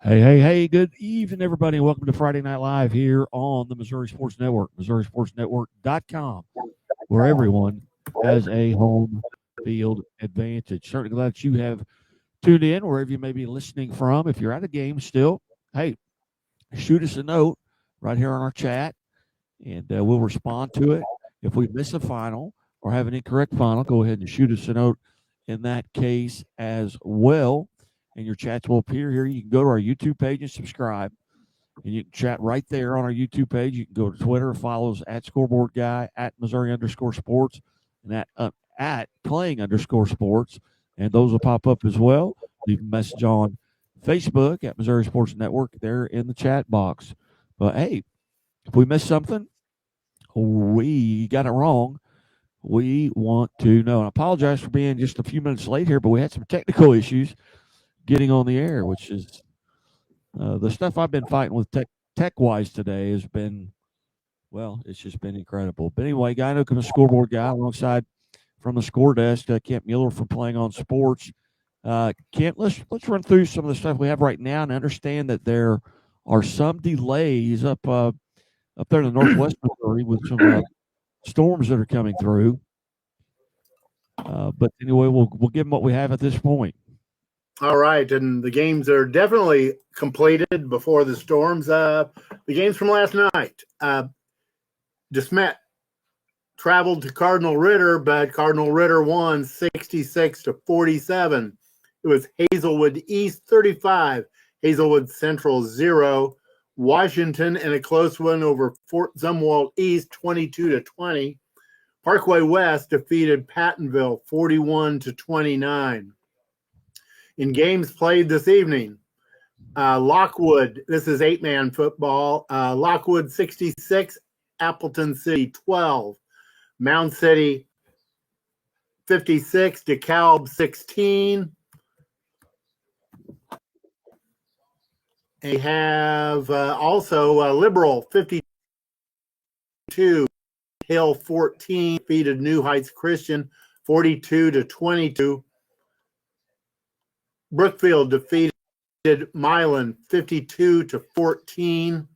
Hey, good evening, everybody, and welcome to Friday Night Live here on the Missouri Sports Network, MissouriSportsNetwork.com, where everyone has a home field advantage. Certainly glad that you have tuned in wherever you may be listening from. If you're at a game still, hey, shoot us a note right here on our chat, and we'll respond to it. If we miss a final or have an incorrect final, go ahead and shoot us a note in that case as well. And your chats will appear here. You can go to our YouTube page and subscribe. And you can chat right there on our YouTube page. You can go to Twitter, follow us at Scoreboard Guy, at Missouri_sports, and at playing_sports. And those will pop up as well. Leave a message on Facebook at Missouri Sports Network there in the chat box. But hey, if we missed something, we got it wrong, we want to know. And I apologize for being just a few minutes late here, but we had some technical issues getting on the air, which is the stuff I've been fighting with tech-wise today has been, well, it's just been incredible. But anyway, Guy Newcomb, a Scoreboard Guy, alongside from the score desk, Kent Mueller from Playing on Sports. Kent, let's run through some of the stuff we have right now and understand that there are some delays up there in the northwest Missouri with some storms that are coming through. But anyway, we'll give them what we have at this point. All right, and the games are definitely completed before the storms. The games from last night. DeSmet traveled to Cardinal Ritter, but Cardinal Ritter won 66-47. It was Hazelwood East 35, Hazelwood Central 0. Washington in a close one over Fort Zumwalt East 22-20. Parkway West defeated Pattonville 41-29. In games played this evening, Lockwood, this is 8-man football, Lockwood 66, Appleton City 12, Mound City 56, DeKalb 16. They have also Liberal 52, Hill 14, defeated New Heights Christian 42-22. Brookfield defeated Milan 52-14.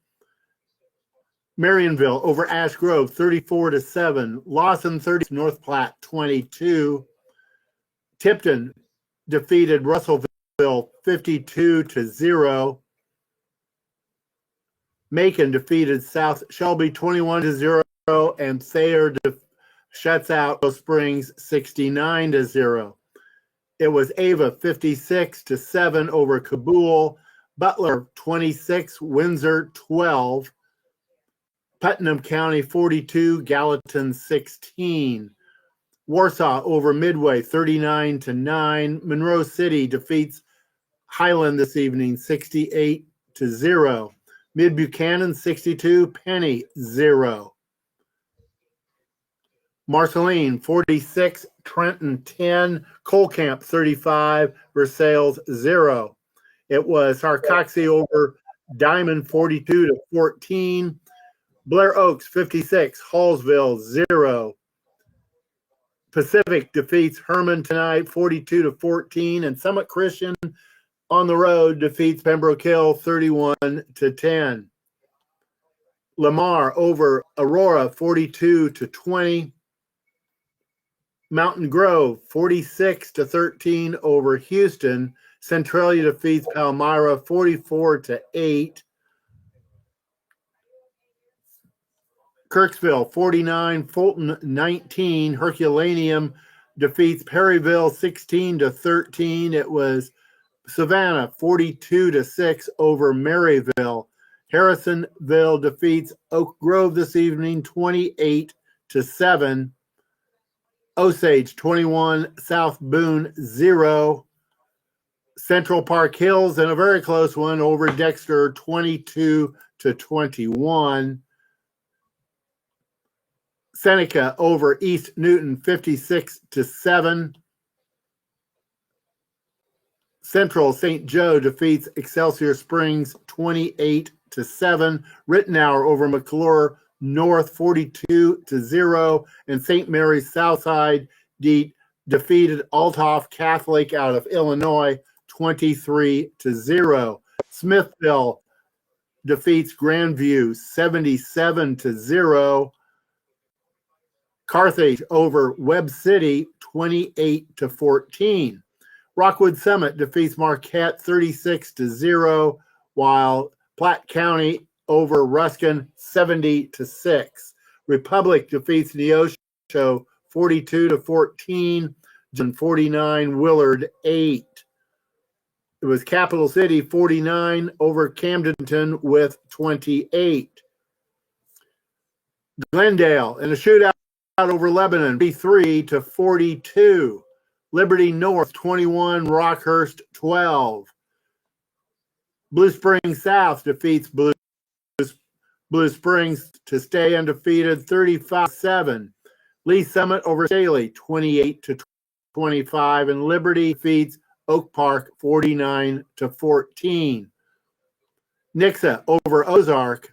Marionville over Ash Grove 34-7. Lawson 30, North Platte 22. Tipton defeated Russellville 52-0. Macon defeated South Shelby 21-0, and Thayer shuts out Springs 69-0. It was Ava 56-7 over Kabul. Butler 26, Windsor 12. Putnam County 42, Gallatin 16. Warsaw over Midway 39-9. Monroe City defeats Highland this evening 68-0. Mid Buchanan 62, Penny 0. Marceline 46, Trenton 10, Colcamp 35, Versailles 0. It was Harcoxie over Diamond 42-14. Blair Oaks 56, Hallsville 0. Pacific defeats Herman tonight 42-14, and Summit Christian on the road defeats Pembroke Hill 31-10. Lamar over Aurora 42-20. Mountain Grove 46-13 over Houston. Centralia defeats Palmyra 44-8. Kirksville 49, Fulton 19. Herculaneum defeats Perryville 16-13. It was Savannah 42-6 over Maryville. Harrisonville defeats Oak Grove this evening 28-7. Osage 21, South Boone 0. Central Park Hills in a very close one over Dexter 22-21. Seneca over East Newton 56-7. Central St. Joe defeats Excelsior Springs 28-7. Rittenhour over McClure North 42-0, and St. Mary's Southside defeated Althoff Catholic out of Illinois 23-0. Smithville defeats Grandview 77-0. Carthage over Webb City 28-14. Rockwood Summit defeats Marquette 36-0, while Platte County over Ruskin 70-6. Republic defeats Neosho 42-14. 49, Willard 8. It was Capital City 49 over Camdenton with 28. Glendale in a shootout over Lebanon 43-42. Liberty North 21, Rockhurst 12. Blue Springs South defeats Blue Springs to stay undefeated 35-7. Lee Summit over Staley 28-25, and Liberty defeats Oak Park 49-14. Nixa over Ozark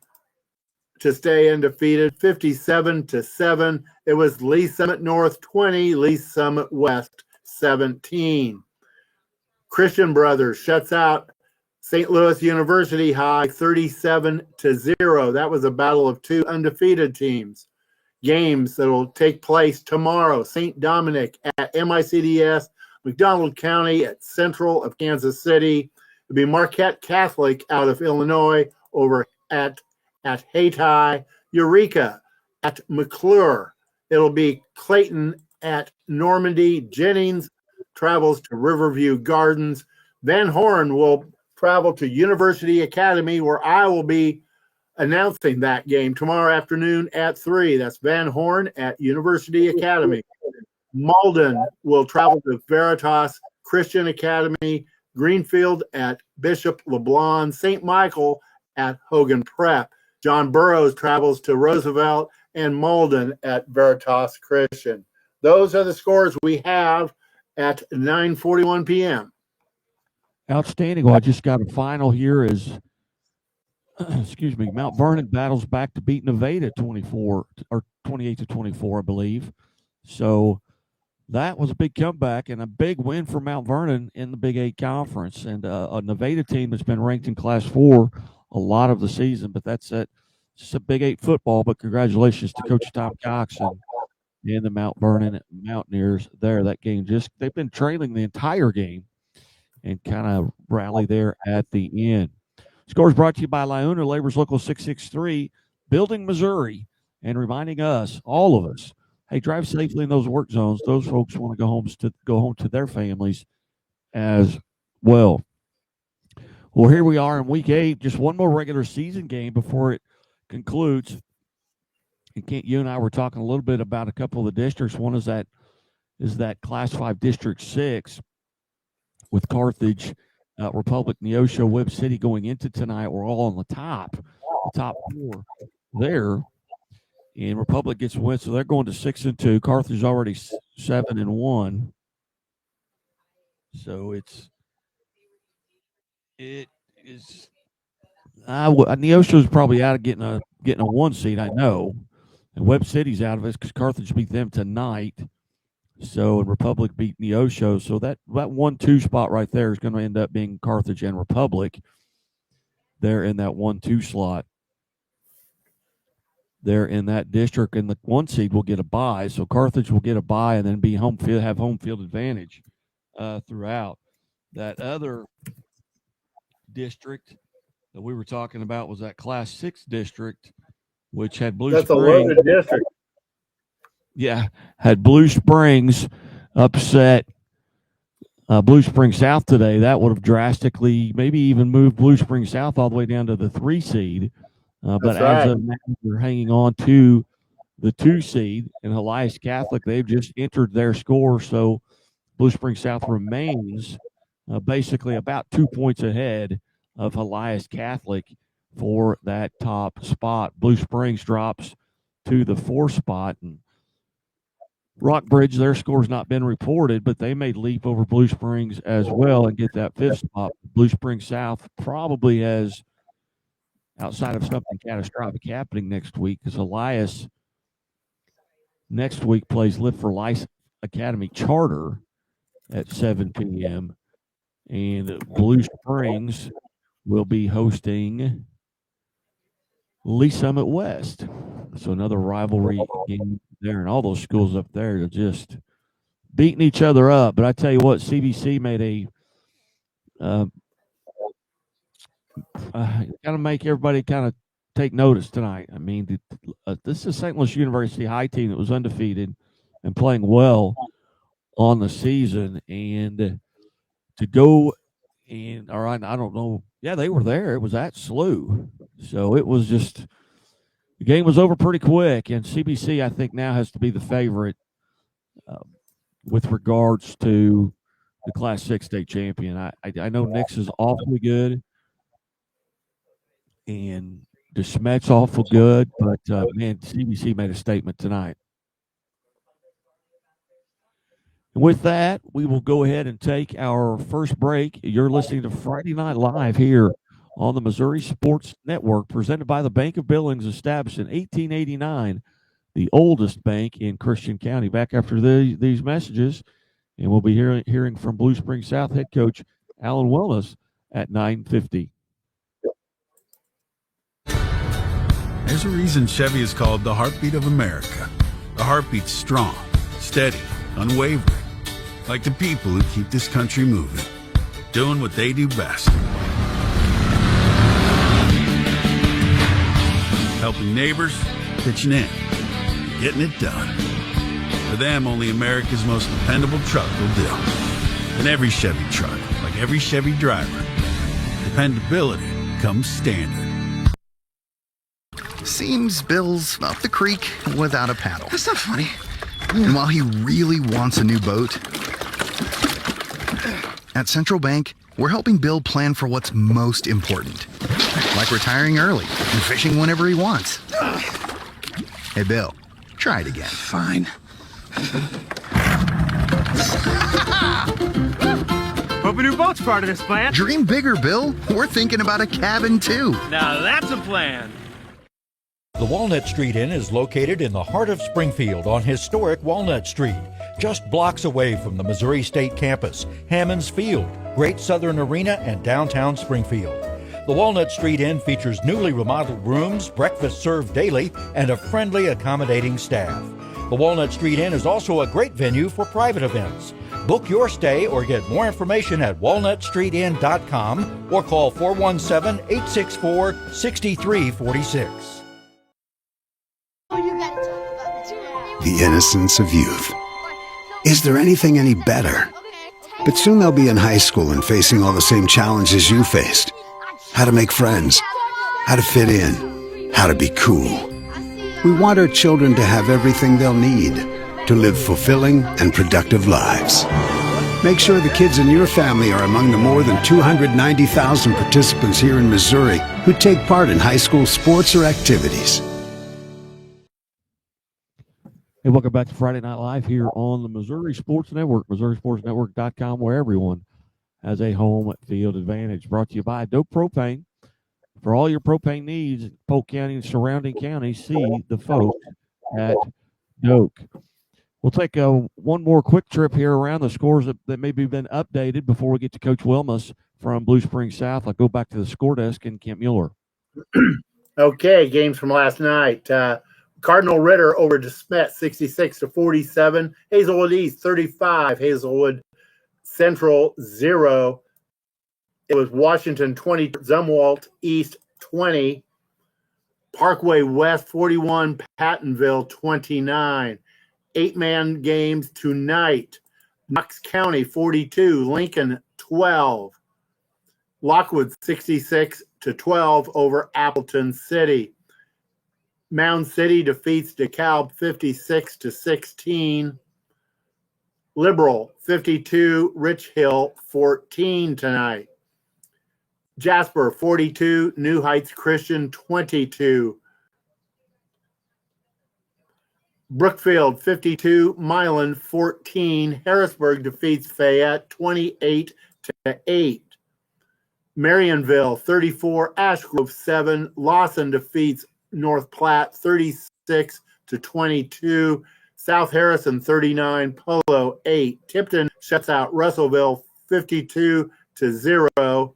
to stay undefeated 57-7. It was Lee Summit North 20, Lee Summit West 17. Christian Brothers shuts out St. Louis University High 37-0. That was a battle of two undefeated teams. Games that will take place tomorrow: St. Dominic at MICDS, McDonald County at Central of Kansas City. It'll be Marquette Catholic out of Illinois over at Hayti. Eureka at McClure. It'll be Clayton at Normandy. Jennings travels to Riverview Gardens. Van Horn will travel to University Academy, where I will be announcing that game tomorrow afternoon at 3. That's Van Horn at University Academy. Malden will travel to Veritas Christian Academy. Greenfield at Bishop LeBlond. St. Michael at Hogan Prep. John Burroughs travels to Roosevelt, and Malden at Veritas Christian. Those are the scores we have at 9:41 p.m. Outstanding. Well, I just got a final here as excuse me, Mount Vernon battles back to beat Nevada 28-24, I believe. So that was a big comeback and a big win for Mount Vernon in the Big 8 Conference, and a Nevada team that's been ranked in Class 4 a lot of the season. But that's it. It's just a Big 8 football. But congratulations to Coach Tom Cox and the Mount Vernon Mountaineers there. That game they've been trailing the entire game and kind of rally there at the end. Scores brought to you by Liona Labor's Local 663, Building Missouri, and reminding us, all of us, hey, drive safely in those work zones. Those folks want to go home to their families as well. Well, here we are in Week 8, just one more regular season game before it concludes. And Kent, you and I were talking a little bit about a couple of the districts. One is that Class 5 District 6 with Carthage, Republic, Neosho, Webb City going into tonight. We're all on the top 4 there. And Republic gets a win, so they're going to 6-2. Carthage is already 7-1. So it is. Neosho's probably out of getting a 1 seed, I know, and Webb City's out of it because Carthage beat them tonight. So, and Republic beat Neosho. So that 1-2 spot right there is going to end up being Carthage and Republic. They're in that 1-2 slot. They're in that district, and the 1 seed will get a bye. So Carthage will get a bye and then have home field advantage throughout. That other district that we were talking about was that Class 6 district, which had Blue Springs. That's a loaded district. Yeah, had Blue Springs upset Blue Springs South today. That would have drastically maybe even moved Blue Springs South all the way down to the 3 seed. But as of now, they're hanging on to the 2 seed. And Elias Catholic, they've just entered their score. So Blue Springs South remains basically about 2 points ahead of Elias Catholic for that top spot. Blue Springs drops to the 4 spot. And Rockbridge, their score's not been reported, but they may leap over Blue Springs as well and get that 5th spot. Blue Springs South probably has, outside of something catastrophic happening next week, because Elias next week plays Live for Life Academy Charter at 7 p.m. And Blue Springs will be hosting Lee Summit West. So another rivalry game there, and all those schools up there are just beating each other up. But I tell you what, CBC made a kind of make everybody kind of take notice tonight. I mean, this is St. Louis University high team that was undefeated and playing well on the season, and to go and all right, I don't know. Yeah, they were there. It was at SLU, so it was just the game was over pretty quick. And CBC, I think, now has to be the favorite with regards to the Class 6 state champion. I know Nix is awfully good, and DeSmet's awful good, but man, CBC made a statement tonight. And with that, we will go ahead and take our first break. You're listening to Friday Night Live here on the Missouri Sports Network, presented by the Bank of Billings, established in 1889, the oldest bank in Christian County. Back after these messages, and we'll be hearing from Blue Springs South head coach Allen Wellness at 9:50. There's a reason Chevy is called the heartbeat of America. The heartbeat's strong, steady, unwavering. Like the people who keep this country moving, doing what they do best. Helping neighbors, pitching in, getting it done. For them, only America's most dependable truck will do. And every Chevy truck, like every Chevy driver, dependability comes standard. Seems Bill's up the creek without a paddle. That's not funny. And while he really wants a new boat, at Central Bank, we're helping Bill plan for what's most important. Like retiring early and fishing whenever he wants. Hey, Bill, try it again. Fine. Hope a new boat's part of this plan. Dream bigger, Bill. We're thinking about a cabin, too. Now that's a plan. The Walnut Street Inn is located in the heart of Springfield on historic Walnut Street, just blocks away from the Missouri State Campus, Hammonds Field, Great Southern Arena, and downtown Springfield. The Walnut Street Inn features newly remodeled rooms, breakfast served daily, and a friendly, accommodating staff. The Walnut Street Inn is also a great venue for private events. Book your stay or get more information at walnutstreetin.com or call 417-864-6346. The innocence of youth. Is there anything any better? But soon they'll be in high school and facing all the same challenges you faced. How to make friends, how to fit in, how to be cool. We want our children to have everything they'll need to live fulfilling and productive lives. Make sure the kids in your family are among the more than 290,000 participants here in Missouri who take part in high school sports or activities. Hey, welcome back to Friday Night Live here on the Missouri Sports Network, MissouriSportsNetwork.com, where everyone has a home field advantage. Brought to you by Doak Propane. For all your propane needs, Polk County and surrounding counties, see the folks at Doak. We'll take one more quick trip here around the scores that maybe have been updated before we get to Coach Wilmus from Blue Springs South. I'll go back to the score desk and Kent Mueller. Okay, games from last night. Cardinal Ritter over DeSmet 66-47. Hazelwood East 35. Hazelwood Central 0. It was Washington 20. Zumwalt East 20. Parkway West 41. Pattonville 29. 8-man games tonight. Knox County 42. Lincoln 12. Lockwood 66-12 over Appleton City. Mound City defeats DeKalb 56-16. Liberal 52, Rich Hill 14 tonight. Jasper 42, New Heights Christian 22. Brookfield 52, Milan 14. Harrisburg defeats Fayette 28-8. Marionville 34, Ashgrove 7. Lawson defeats North Platte 36-22. South Harrison 39, Polo 8. Tipton shuts out Russellville 52-0.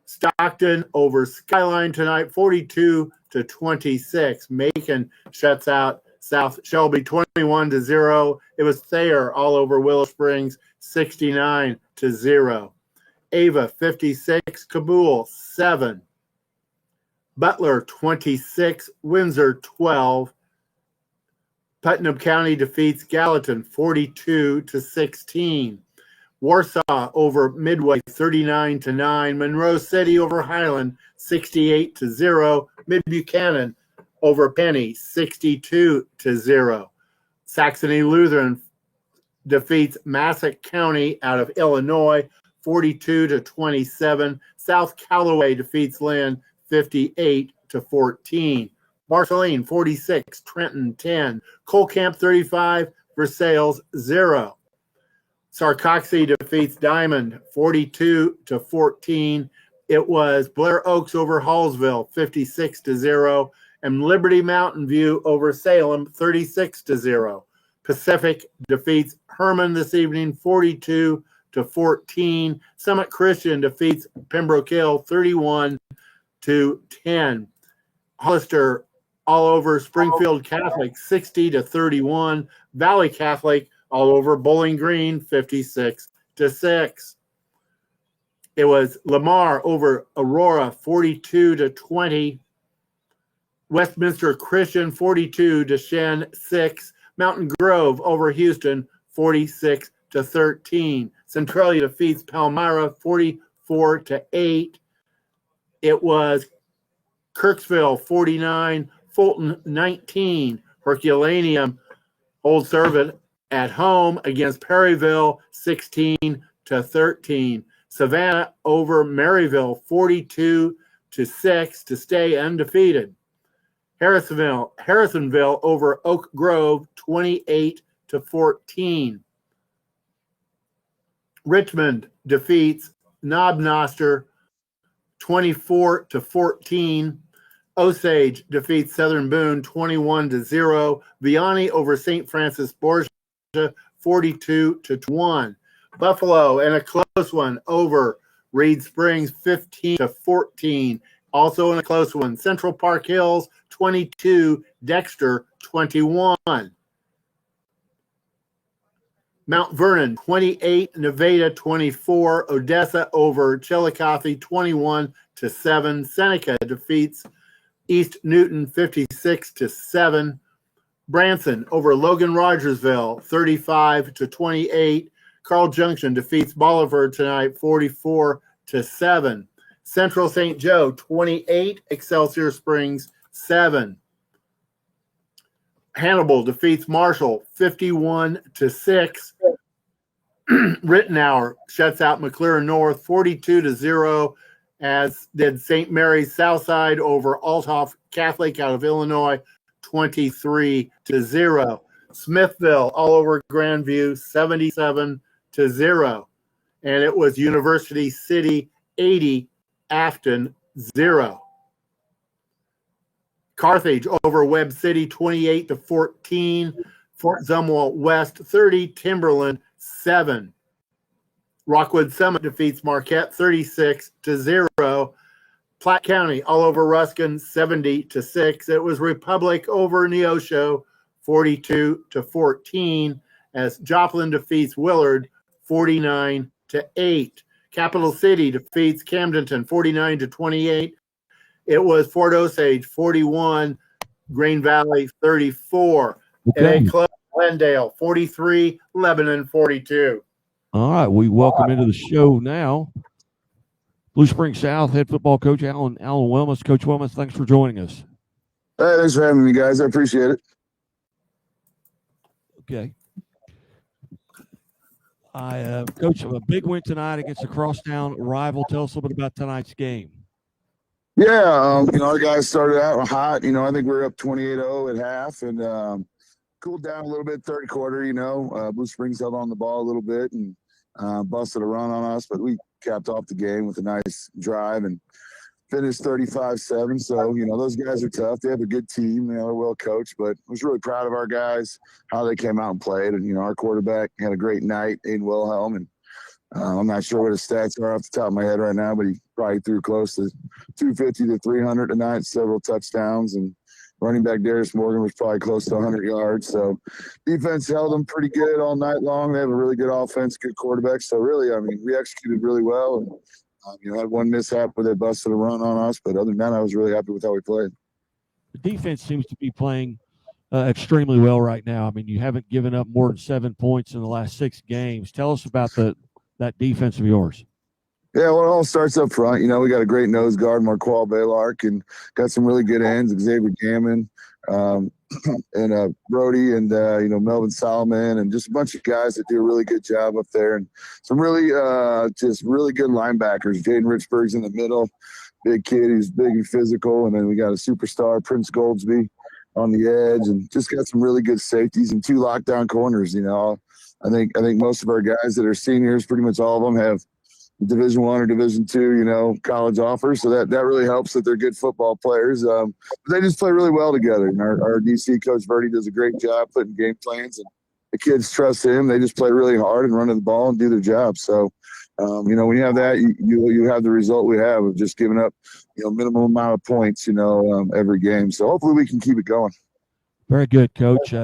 Stockton over Skyline tonight, 42-26. Macon shuts out South Shelby 21-0. It was Thayer all over Willow Springs, 69-0. Ava 56, Kabul 7. Butler 26, Windsor 12. Putnam County defeats Gallatin 42-16. Warsaw over Midway 39-9. Monroe City over Highland 68-0. Mid Buchanan over Penny 62-0. Saxony Lutheran defeats Massac County out of Illinois 42-27. South Callaway defeats Lynn 58-14. Marceline 46, Trenton 10. Cole Camp 35, Versailles 0. Sarcoxy defeats Diamond 42-14. It was Blair Oaks over Hallsville 56-0. And Liberty Mountain View over Salem 36-0. Pacific defeats Herman this evening 42-14. Summit Christian defeats Pembroke Hill 31-10. Hollister all over Springfield Catholic 60-31. Valley Catholic all over Bowling Green 56-6. It was Lamar over Aurora 42-20. Westminster Christian 42, Deshen 6. Mountain Grove over Houston 46-13. Centralia defeats Palmyra 44-8. It was Kirksville 49, Fulton 19. Herculaneum holds servant at home against Perryville 16-13. Savannah over Maryville 42-6 to stay undefeated. Harrisonville over Oak Grove 28-14. Richmond defeats Knobnoster 24-14. Osage defeats Southern Boone 21-0. Vianney over St. Francis Borgia 42-1. Buffalo and a close one over Reed Springs 15-14. Also in a close one, Central Park Hills 22, Dexter 21. Mount Vernon 28, Nevada 24. Odessa over Chillicothe 21-7. Seneca defeats East Newton 56-7. Branson over Logan Rogersville 35-28. Carl Junction defeats Bolivar tonight 44-7. Central St. Joe 28, Excelsior Springs 7. Hannibal defeats Marshall 51-6. Rittenhour shuts out McLaren North 42-0, as did St. Mary's Southside over Althoff Catholic out of Illinois 23-0. Smithville all over Grandview 77-0. And it was University City 80, Afton 0. Carthage over Webb City 28-14. Fort Zumwalt West 30, Timberland 7. Rockwood Summit defeats Marquette 36-0. Platte County all over Ruskin 70-6. It was Republic over Neosho 42-14, as Joplin defeats Willard 49-8. Capital City defeats Camdenton 49-28. It was Fort Osage 41, Green Valley 34. Okay. And a close Glendale 43, Lebanon 42. All right, we welcome into the show now Blue Springs South head football coach Allen Wilmus. Coach Wilmus, thanks for joining us. Hey, thanks for having me, guys. I appreciate it. Okay. Coach, a big win tonight against a crosstown rival. Tell us a little bit about tonight's game. Yeah, our guys started out hot. I think we were up 28-0 at half and cooled down a little bit third quarter. Blue Springs held on the ball a little bit and busted a run on us, but we capped off the game with a nice drive and finished 35-7. So, those guys are tough. They have a good team. They're well coached, but I was really proud of our guys, how they came out and played. And, our quarterback had a great night, Aiden Wilhelm, and I'm not sure what his stats are off the top of my head right now, but he probably threw close to 250 to 300 tonight, several touchdowns, and running back Darius Morgan was probably close to 100 yards. So defense held them pretty good all night long. They have a really good offense, good quarterback. So really, I mean, we executed really well. And, had one mishap where they busted a run on us, but other than that, I was really happy with how we played. The defense seems to be playing extremely well right now. I mean, you haven't given up more than 7 points in the last 6 games. Tell us about that defense of yours. Yeah, well, it all starts up front. We got a great nose guard, Marqual Baylark, and got some really good ends, Xavier Gammon, and Brody, and Melvin Solomon, and just a bunch of guys that do a really good job up there, and some really just really good linebackers. Jaden Richburg's in the middle, big kid who's big and physical, and then we got a superstar, Prince Goldsby, on the edge, and just got some really good safeties and 2 lockdown corners. I think most of our guys that are seniors, pretty much all of them, have Division I or Division II, college offers. So that really helps that they're good football players. But they just play really well together. And our DC coach Verdi does a great job putting game plans, and the kids trust him. They just play really hard and run the ball and do their job. So, when you have that, you have the result we have of just giving up, minimum amount of points, every game. So hopefully we can keep it going. Very good, Coach.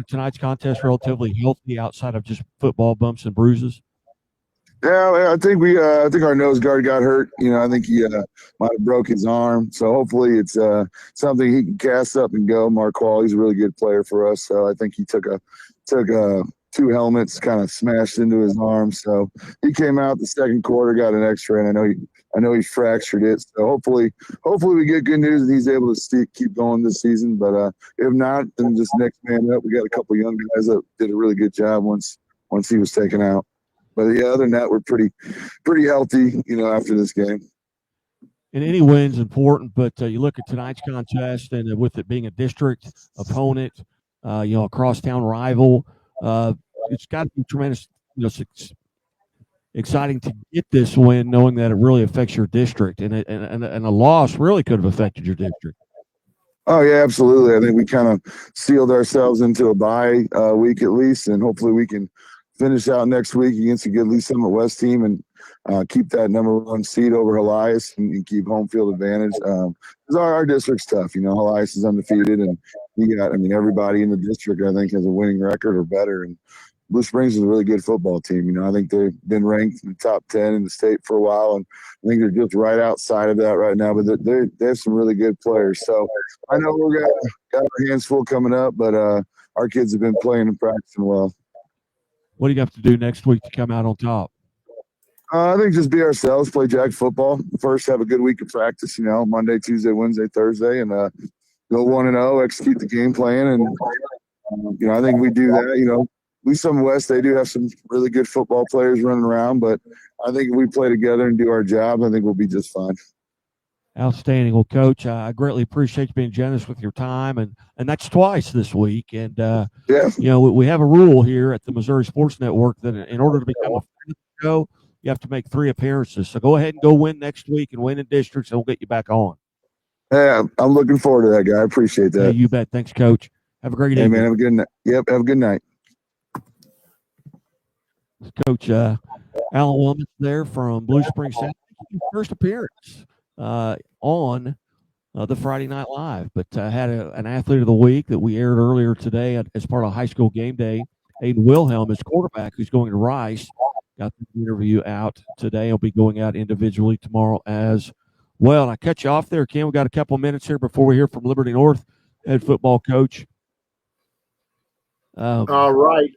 Tonight's contest relatively healthy outside of just football bumps and bruises. Yeah, I think I think our nose guard got hurt. I think he might have broke his arm. So hopefully it's something he can cast up and go. Marqual, he's a really good player for us. So I think he took 2 helmets, kind of smashed into his arm. So he came out the second quarter, got an X-ray, and I know he fractured it. So hopefully we get good news and he's able to keep going this season. But if not, then just next man up. We got a couple young guys that did a really good job once he was taken out. But yeah, other than that, we're pretty healthy, after this game. And any win's important, but you look at tonight's contest, and with it being a district opponent, a crosstown rival, it's got to be tremendous, exciting to get this win, knowing that it really affects your district, and a loss really could have affected your district. Oh yeah, absolutely. I think we kind of sealed ourselves into a bye week at least, and hopefully we can finish out next week against a good Lee Summit West team and keep that number 1 seed over Helias and keep home field advantage. Because our district's tough. Helias is undefeated, and everybody in the district, I think, has a winning record or better. And Blue Springs is a really good football team. I think they've been ranked in the top 10 in the state for a while, and I think they're just right outside of that right now. But they have some really good players. So I know we're got our hands full coming up, but our kids have been playing and practicing well. What do you have to do next week to come out on top? I think just be ourselves, play Jack football. First, have a good week of practice, Monday, Tuesday, Wednesday, Thursday, and go 1-0, execute the game plan. And, I think we do that. Lee Summit West, they do have some really good football players running around, but I think if we play together and do our job, I think we'll be just fine. Outstanding. Well, Coach, I greatly appreciate you being generous with your time, and that's twice this week. And yeah, we have a rule here at the Missouri Sports Network that in order to become a friend of the show, you have to make 3 appearances. So go ahead and go win next week and win in districts, and we'll get you back on. Yeah, I'm looking forward to that, guy. I appreciate that. Yeah, you bet. Thanks, Coach. Have a great evening. Hey, man, have a good night. Yep, have a good night. Coach Allen Wilmans there from Blue Springs South. First appearance on the Friday Night Live, but had an athlete of the week that we aired earlier today as part of high school game day. Aiden Wilhelm is quarterback who's going to Rice. Got the interview out today. He'll be going out individually tomorrow as well. And I cut you off there, Ken. We got a couple of minutes here before we hear from Liberty North head football coach. All right.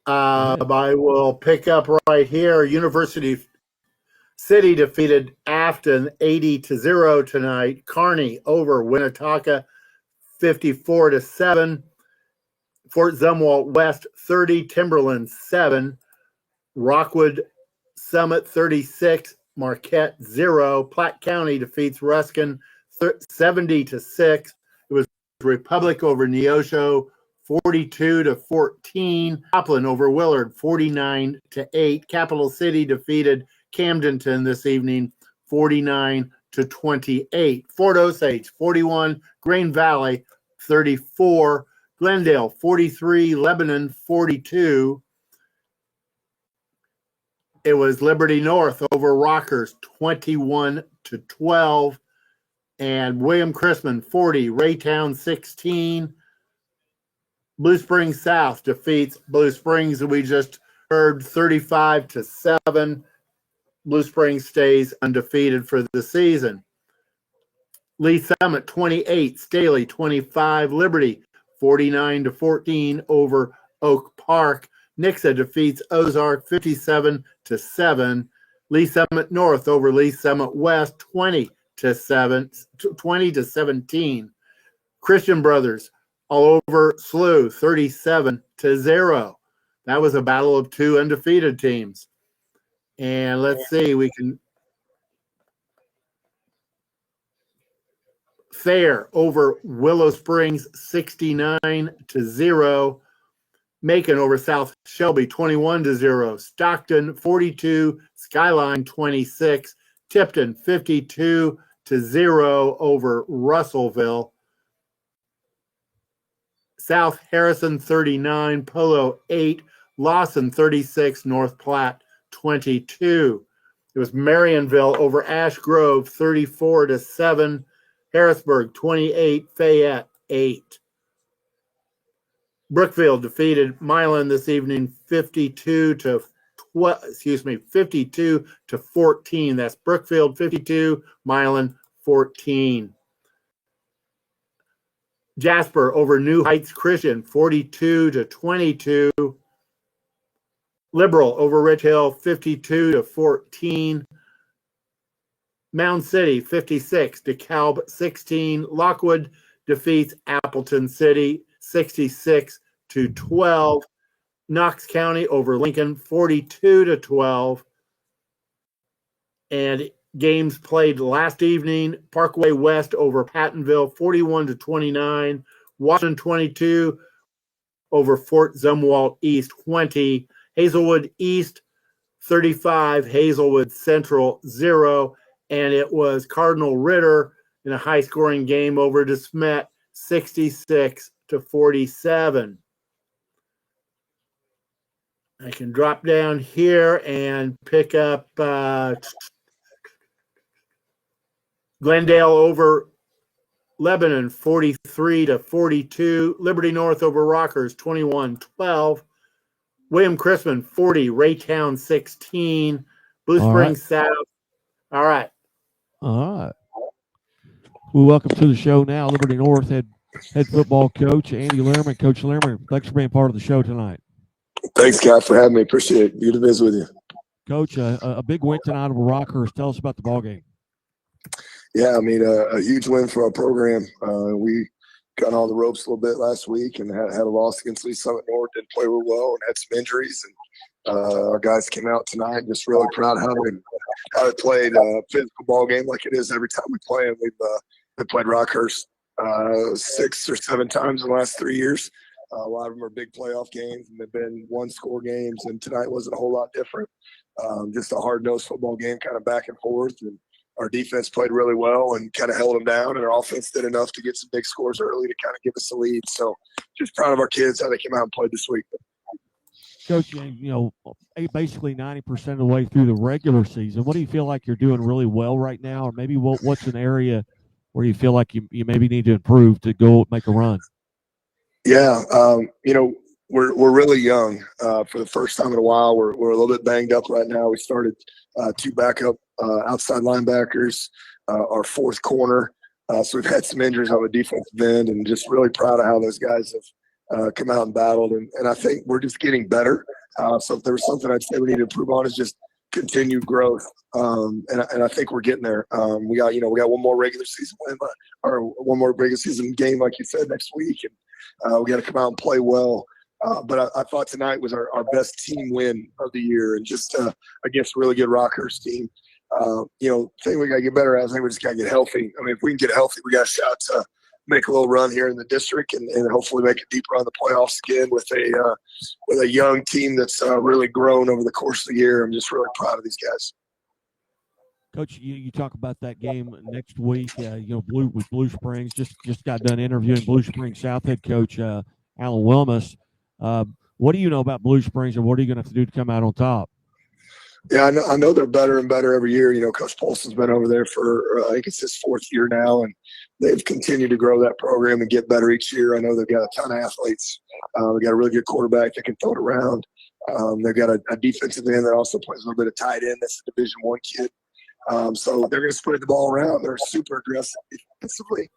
I will pick up right here. University City defeated Afton 80-0 tonight. Kearney over Winnetaka 54-7. Fort Zumwalt West 30, Timberland 7. Rockwood Summit 36, Marquette 0. Platte County defeats Ruskin 70-6. It was Republic over Neosho 42-14. Joplin over Willard 49-8. Capital City defeated Camdenton this evening 49-28. Fort Osage 41, Grain Valley 34, Glendale 43, Lebanon 42. it was Liberty North over Rockers 21-12. And William Chrisman 40, Raytown 16. Blue Springs South defeats Blue Springs, and we just heard 35-7. Blue Springs stays undefeated for the season. Lee Summit 28, Staley 25, Liberty 49-14 over Oak Park. Nixa defeats Ozark 57-7. Lee Summit North over Lee Summit West 20-17. Christian Brothers all over SLU 37-0. That was a battle of two undefeated teams. And let's see, we can Fair over Willow Springs 69-0. Macon over South Shelby 21-0. Stockton 42, Skyline 26. Tipton 52-0 over Russellville. South Harrison 39, Polo 8, Lawson 36, North Platte 22. It was Marionville over Ash Grove 34-7. Harrisburg 28, Fayette 8. Brookfield defeated Milan this evening 52-14. That's Brookfield 52, Milan 14. Jasper over New Heights Christian 42-22. Liberal over Rich Hill 52-14. Mound City 56, DeKalb 16. Lockwood defeats Appleton City 66-12. Knox County over Lincoln 42-12. And games played last evening: Parkway West over Pattonville 41-29. Washington 22 over Fort Zumwalt East 20. Hazelwood East 35, Hazelwood Central 0. And it was Cardinal Ritter in a high-scoring game over DeSmet 66-47. I can drop down here and pick up Glendale over Lebanon 43-42. Liberty North over Rockers 21-12. William Chrisman 40, Raytown 16. Blue Springs South. All right. We welcome to the show now Liberty North head football coach Andy Lehrman. Coach Lehrman, thanks for being part of the show tonight. Thanks, Kat, for having me. Appreciate it. Good to visit with you. Coach, a big win tonight over Rockhurst. Tell us about the ball game. Yeah, I mean, a huge win for our program. We got on the ropes a little bit last week and had a loss against Lee Summit North. Didn't play real well and had some injuries. And our guys came out tonight. Just really proud of how they played a physical ball game like it is every time we play. And we've played Rockhurst 6 or 7 times in the last 3 years. A lot of them are big playoff games, and they've been one-score games. And tonight wasn't a whole lot different. Just a hard-nosed football game, kind of back and forth. And our defense played really well and kind of held them down, and our offense did enough to get some big scores early to kind of give us a lead. So just proud of our kids, how they came out and played this week. Coach, basically 90% of the way through the regular season, what do you feel like you're doing really well right now? Or maybe what's an area where you feel like you maybe need to improve to go make a run? Yeah, we're really young. For the first time in a while, we're a little bit banged up right now. We started 2 backup outside linebackers, our 4th corner. So we've had some injuries on the defensive end, and just really proud of how those guys have come out and battled. And I think we're just getting better. So if there was something I'd say we need to improve on, is just continued growth. And I think we're getting there. We got one more regular season win, or one more regular season game, like you said, next week. And we got to come out and play well. But I thought tonight was our best team win of the year, and just against a really good Rockhurst team. Thing we got to get better at, I think we just got to get healthy. I mean, if we can get healthy, we got a shot to make a little run here in the district, and hopefully make a deep run in the playoffs again with a young team that's really grown over the course of the year. I'm just really proud of these guys. Coach, you talk about that game next week. With Blue Springs, just got done interviewing Blue Springs South head coach Alan Wilmus. What do you know about Blue Springs, and what are you going to have to do to come out on top? Yeah, I know they're better and better every year. You know, Coach Polson's been over there for I think it's his 4th year now, and they've continued to grow that program and get better each year. I know they've got a ton of athletes. They got a really good quarterback that can throw it around. They've got a defensive end that also plays a little bit of tight end. That's a Division I kid. So they're going to spread the ball around. They're super aggressive defensively,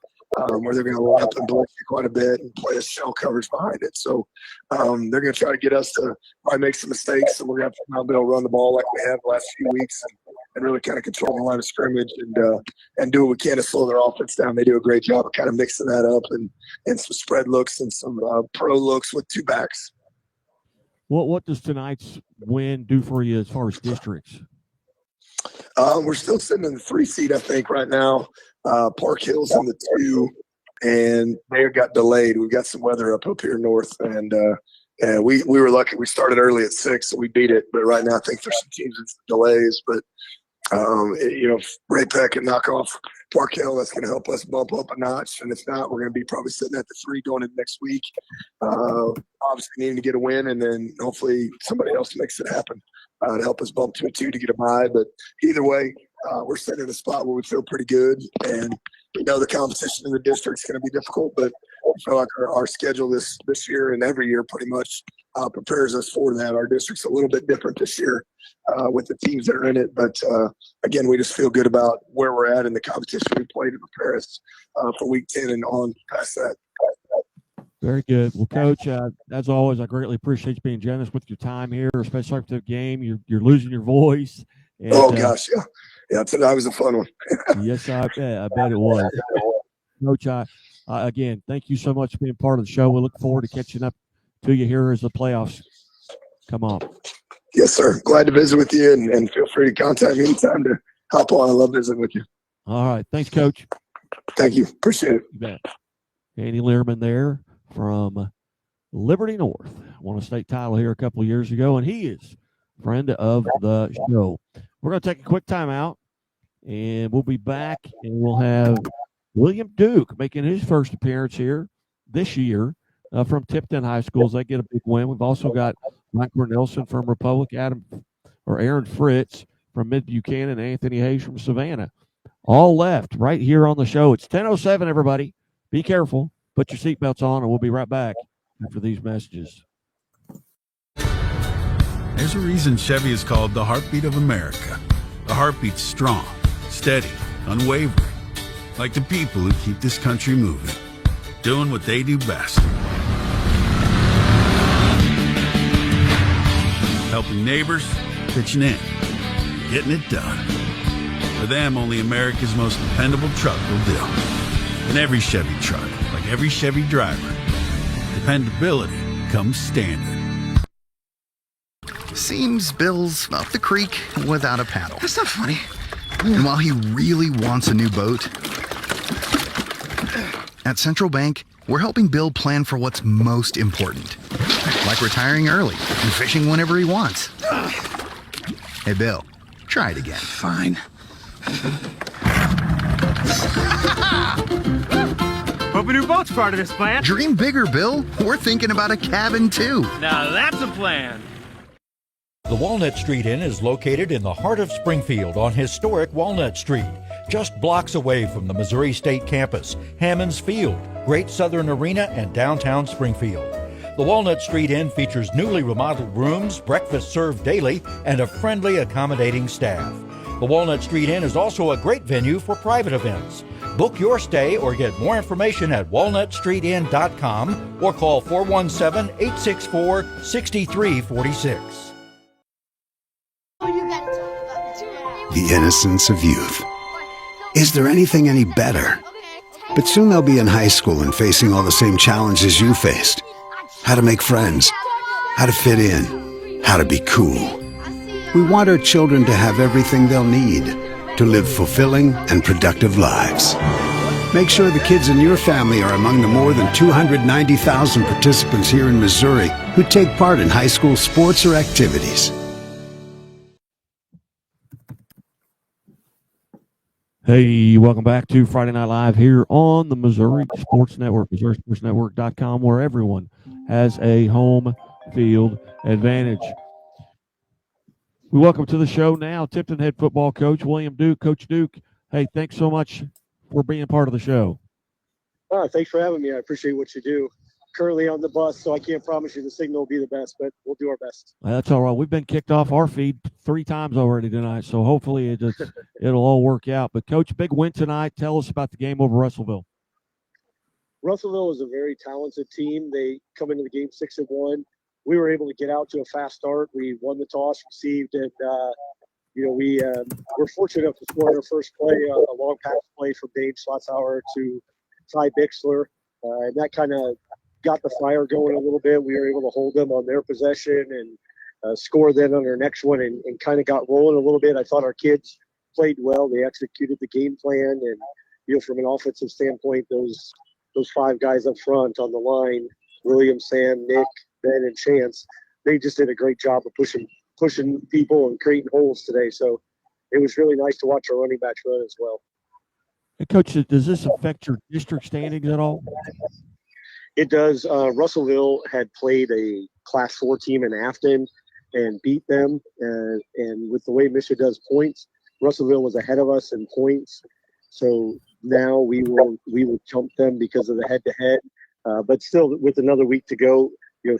where they're going to line up and blitz you quite a bit and play a shell coverage behind it. So they're going to try to get us to probably make some mistakes, and we're going to have to be able to run the ball like we have the last few weeks and really kind of control the line of scrimmage and do what we can to slow their offense down. They do a great job of kind of mixing that up and some spread looks and some pro looks with 2 backs. What does tonight's win do for you as far as districts? We're still sitting in the 3 seed, I think, right now. Park Hill's in the 2, and they got delayed. We've got some weather up here north, and we were lucky. We started early at 6, so we beat it. But right now, I think there's some teams with delays. But if Ray Peck can knock off Park Hill, that's going to help us bump up a notch. And if not, we're going to be probably sitting at the 3 going into next week. Obviously, needing to get a win, and then hopefully somebody else makes it happen to help us bump to a 2 to get a bye. But either way, we're sitting in a spot where we feel pretty good, and we know the competition in the district is going to be difficult, but I feel like our schedule this year and every year pretty much prepares us for that. Our district's a little bit different this year with the teams that are in it, but again, we just feel good about where we're at and the competition we play to prepare us for week 10 and on past that. Very good. Well, Coach, as always, I greatly appreciate you being generous with your time here, especially after the game. You're losing your voice. And, gosh, yeah. Yeah, tonight was a fun one. Yes, I bet it was. Coach, again, thank you so much for being part of the show. We look forward to catching up to you here as the playoffs come on. Yes, sir. Glad to visit with you, and feel free to contact me anytime to hop on. I love visiting with you. All right. Thanks, Coach. Thank you. Appreciate it. You bet. Andy Learman there from Liberty North. Won a state title here a couple of years ago, and he is a friend of the show. We're going to take a quick timeout, and we'll be back, and we'll have William Duke making his first appearance here this year from Tipton High School as they get a big win. We've also got Mike Cornelson from Republic, Aaron Fritz from Mid-Buchanan, Anthony Hayes from Savannah. All left right here on the show. It's 10:07, everybody. Be careful. Put your seatbelts on, and we'll be right back after these messages. There's a reason Chevy is called the heartbeat of America. The heartbeat's strong, steady, unwavering. Like the people who keep this country moving, doing what they do best. Helping neighbors, pitching in, getting it done. For them, only America's most dependable truck will do. And every Chevy truck, like every Chevy driver, dependability comes standard. Seems Bill's up the creek without a paddle. That's not funny. And while he really wants a new boat, at Central Bank, we're helping Bill plan for what's most important. Like retiring early and fishing whenever he wants. Hey, Bill, try it again. Fine. Hope a new boat's part of this plan. Dream bigger, Bill. We're thinking about a cabin, too. Now that's a plan. The Walnut Street Inn is located in the heart of Springfield on historic Walnut Street, just blocks away from the Missouri State campus, Hammons Field, Great Southern Arena, and downtown Springfield. The Walnut Street Inn features newly remodeled rooms, breakfast served daily, and a friendly, accommodating staff. The Walnut Street Inn is also a great venue for private events. Book your stay or get more information at walnutstreetinn.com or call 417-864-6346. The innocence of youth. Is there anything any better? But soon they'll be in high school and facing all the same challenges you faced. How to make friends, how to fit in, how to be cool. We want our children to have everything they'll need to live fulfilling and productive lives. Make sure the kids in your family are among the more than 290,000 participants here in Missouri who take part in high school sports or activities. Hey, welcome back to Friday Night Live here on the Missouri Sports Network, MissouriSportsNetwork.com, where everyone has a home field advantage. We welcome to the show now Tipton head football coach William Duke. Coach Duke, hey, thanks so much for being part of the show. Thanks for having me. I appreciate what you do. Currently on the bus, so I can't promise you the signal will be the best, but we'll do our best. That's all right. We've been kicked off our feed 3 times already tonight, so hopefully it'll all work out. But, Coach, big win tonight. Tell us about the game over Russellville. Russellville is a very talented team. They come into the game 6-1. We were able to get out to a fast start. We won the toss, received, and we were fortunate enough to score on our first play, a long pass play from Dave Schlotzhauer to Ty Bixler, and that kind of got the fire going a little bit. We were able to hold them on their possession and score then on our next one and kind of got rolling a little bit. I thought our kids played well. They executed the game plan, and from an offensive standpoint, those 5 guys up front on the line, William, Sam, Nick, Ben, and Chance, they just did a great job of pushing people and creating holes today. So it was really nice to watch our running backs run as well. Hey, Coach, does this affect your district standings at all? It does. Russellville had played a Class 4 team in Afton and beat them. And with the way Misha does points, Russellville was ahead of us in points. So now we will jump them because of the head-to-head. But still, with another week to go,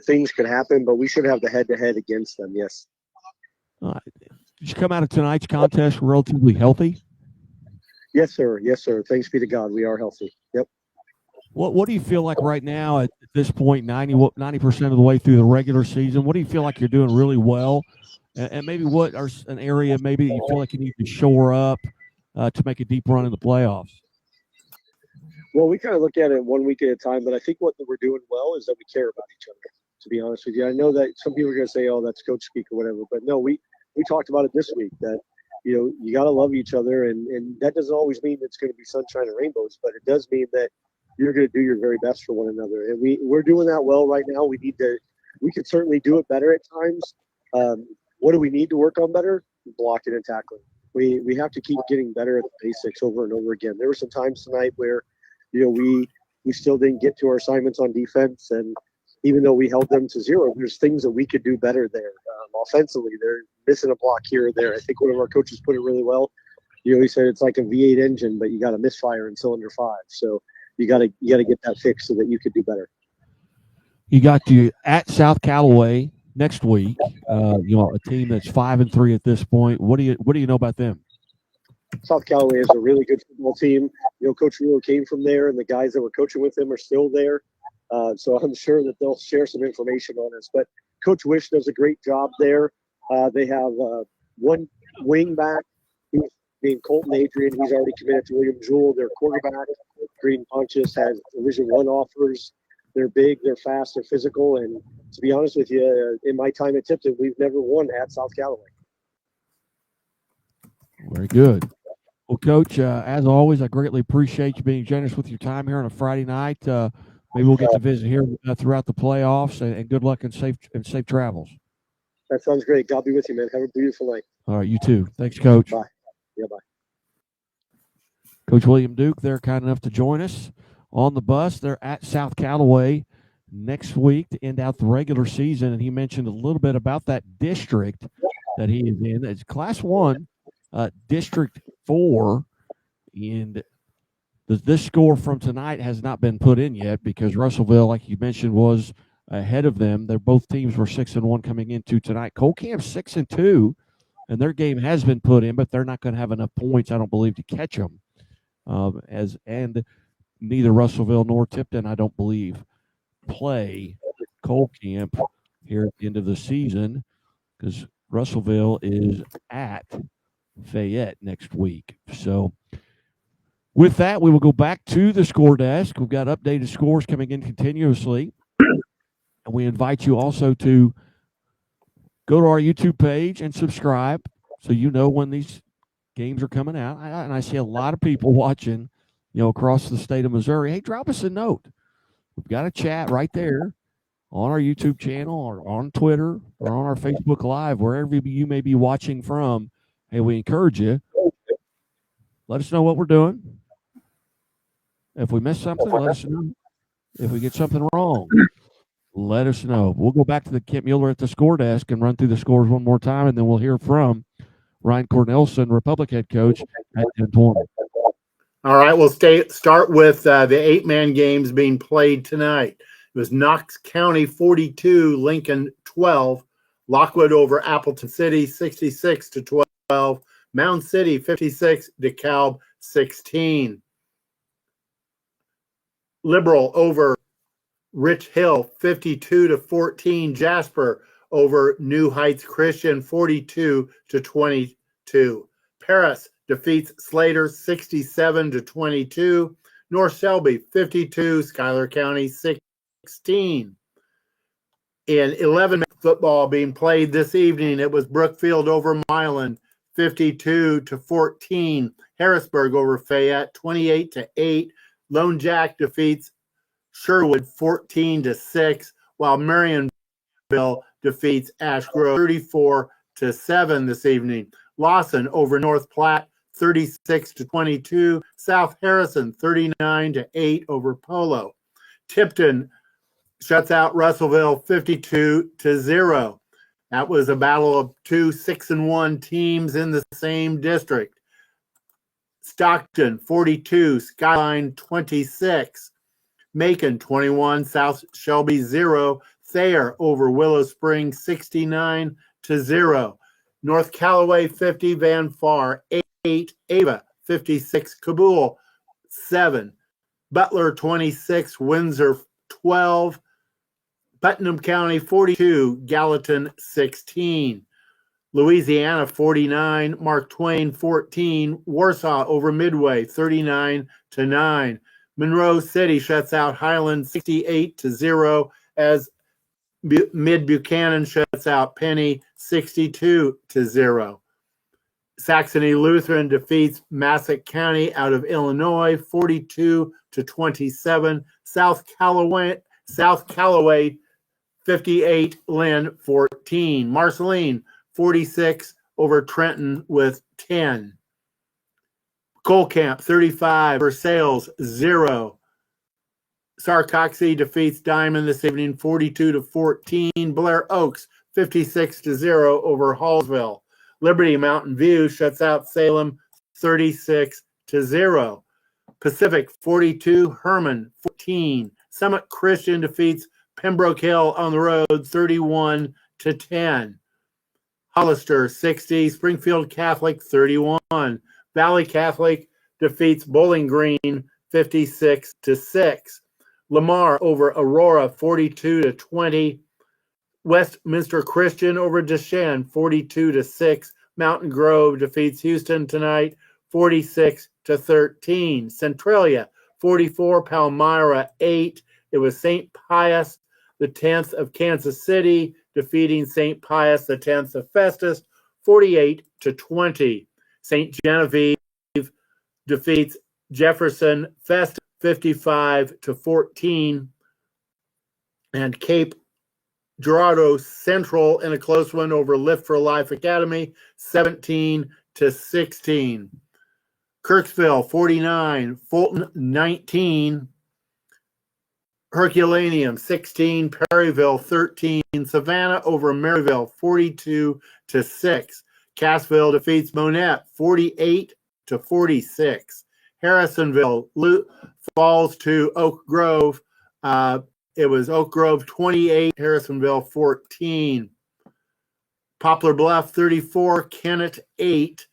things could happen. But we should have the head-to-head against them, yes. Did you come out of tonight's contest relatively healthy? Yes, sir. Yes, sir. Thanks be to God. We are healthy. Yep. What do you feel like right now at this point, 90% of the way through the regular season? What do you feel like you're doing really well? And maybe what are an area maybe you feel like you need to shore up to make a deep run in the playoffs? Well, we kind of look at it 1 week at a time, but I think what we're doing well is that we care about each other, to be honest with you. I know that some people are going to say, oh, that's coach speak or whatever, but no, we talked about it this week that, you got to love each other, and that doesn't always mean it's going to be sunshine and rainbows, but it does mean that you're going to do your very best for one another. And we're doing that well right now. We could certainly do it better at times. What do we need to work on better? Blocking and tackling. We have to keep getting better at the basics over and over again. There were some times tonight where, we still didn't get to our assignments on defense. And even though we held them to 0, there's things that we could do better there. Offensively, they're missing a block here or there. I think one of our coaches put it really well. He said it's like a V8 engine, but you got to misfire in cylinder 5. So you got to get that fixed so that you could do better. You got to at South Callaway next week. A team that's 5-3 at this point. What do you know about them? South Callaway is a really good football team. Coach Rulo came from there, and the guys that were coaching with him are still there. So I'm sure that they'll share some information on us. But Coach Wish does a great job there. They have one wing back, who's named Colton Adrian. He's already committed to William Jewell. Their quarterback, Green Pontius, has Division I offers. They're big, they're fast, they're physical. And to be honest with you, in my time at Tipton, we've never won at South Callaway. Very good. Well, Coach, as always, I greatly appreciate you being generous with your time here on a Friday night. Maybe we'll get to visit here throughout the playoffs, and good luck and safe travels. That sounds great. God be with you, man. Have a beautiful night. All right, you too. Thanks, Coach. Bye. Yeah, bye. Coach William Duke, they're kind enough to join us on the bus. They're at South Callaway next week to end out the regular season, and he mentioned a little bit about that district that he is in. It's Class 1, District 4, and this score from tonight has not been put in yet because Russellville, like you mentioned, was ahead of them. Both teams were 6-1 coming into tonight. Colcamp's 6-2, and their game has been put in, but they're not going to have enough points, I don't believe, to catch them. And neither Russellville nor Tipton, I don't believe, play Colcamp here at the end of the season because Russellville is at Fayette next week. So with that, we will go back to the score desk. We've got updated scores coming in continuously. And we invite you also to go to our YouTube page and subscribe so you know when these games are coming out. And I see a lot of people watching, across the state of Missouri. Hey, drop us a note. We've got a chat right there on our YouTube channel or on Twitter or on our Facebook Live, wherever you may be watching from. Hey, we encourage you. Let us know what we're doing. If we miss something, let us know. If we get something wrong, let us know. We'll go back to the Kent Mueller at the score desk and run through the scores one more time, and then we'll hear from Ryan Cornelson, Republic head coach at 10:20. All right, we'll start with the 8-man games being played tonight. It was Knox County 42, Lincoln 12, Lockwood over Appleton City 66-12, Mound City 56, DeKalb 16. Liberal over Rich Hill 52-14, Jasper over New Heights Christian 42-22. Paris defeats Slater 67-22. North Shelby 52, Schuyler County 16. In 11 football being played this evening, it was Brookfield over Milan 52-14. Harrisburg over Fayette 28-8. Lone Jack defeats Sherwood 14-6, while Marionville defeats Ash Grove 34-7 this evening. Lawson over North Platte 36-22. South Harrison 39-8 over Polo. Tipton shuts out Russellville 52-0. That was a battle of two 6-1 teams in the same district. Stockton 42, Skyline 26. Macon 21, South Shelby 0. Thayer over Willow Springs 69-0. North Callaway 50, Van Far 8. Ava 56, Kabul 7. Butler 26, Windsor 12. Putnam County 42, Gallatin 16. Louisiana 49, Mark Twain 14. Warsaw over Midway 39-9. Monroe City shuts out Highland 68-0 as Mid Buchanan shuts out Penny 62-0. Saxony Lutheran defeats Massac County out of Illinois 42-27. South Callaway 58, Lynn 14. Marceline 46 over Trenton with 10. Cole Camp 35, Versailles 0. Sarcoxy defeats Diamond this evening 42-14. Blair Oaks 56-0 over Hallsville. Liberty Mountain View shuts out Salem 36-0. Pacific 42, Herman 14. Summit Christian defeats Pembroke Hill on the road 31-10. Hollister 60, Springfield Catholic 31. Valley Catholic defeats Bowling Green 56-6. Lamar over Aurora 42-20. Westminster Christian over Deschênes 42-6. Mountain Grove defeats Houston tonight 46-13. Centralia 44, Palmyra 8. It was St. Pius the 10th of Kansas City defeating St. Pius the 10th of Festus 48-20. St. Genevieve defeats Jefferson Festus 55-14. And Cape Girardeau Central in a close one over Lift for Life Academy 17-16. Kirksville 49, Fulton 19. Herculaneum 16, Perryville 13, Savannah over Maryville 42-6. Cassville defeats Monette 48-46. Harrisonville falls to Oak Grove. It was Oak Grove 28, Harrisonville 14. Poplar Bluff 34, Kennett 8.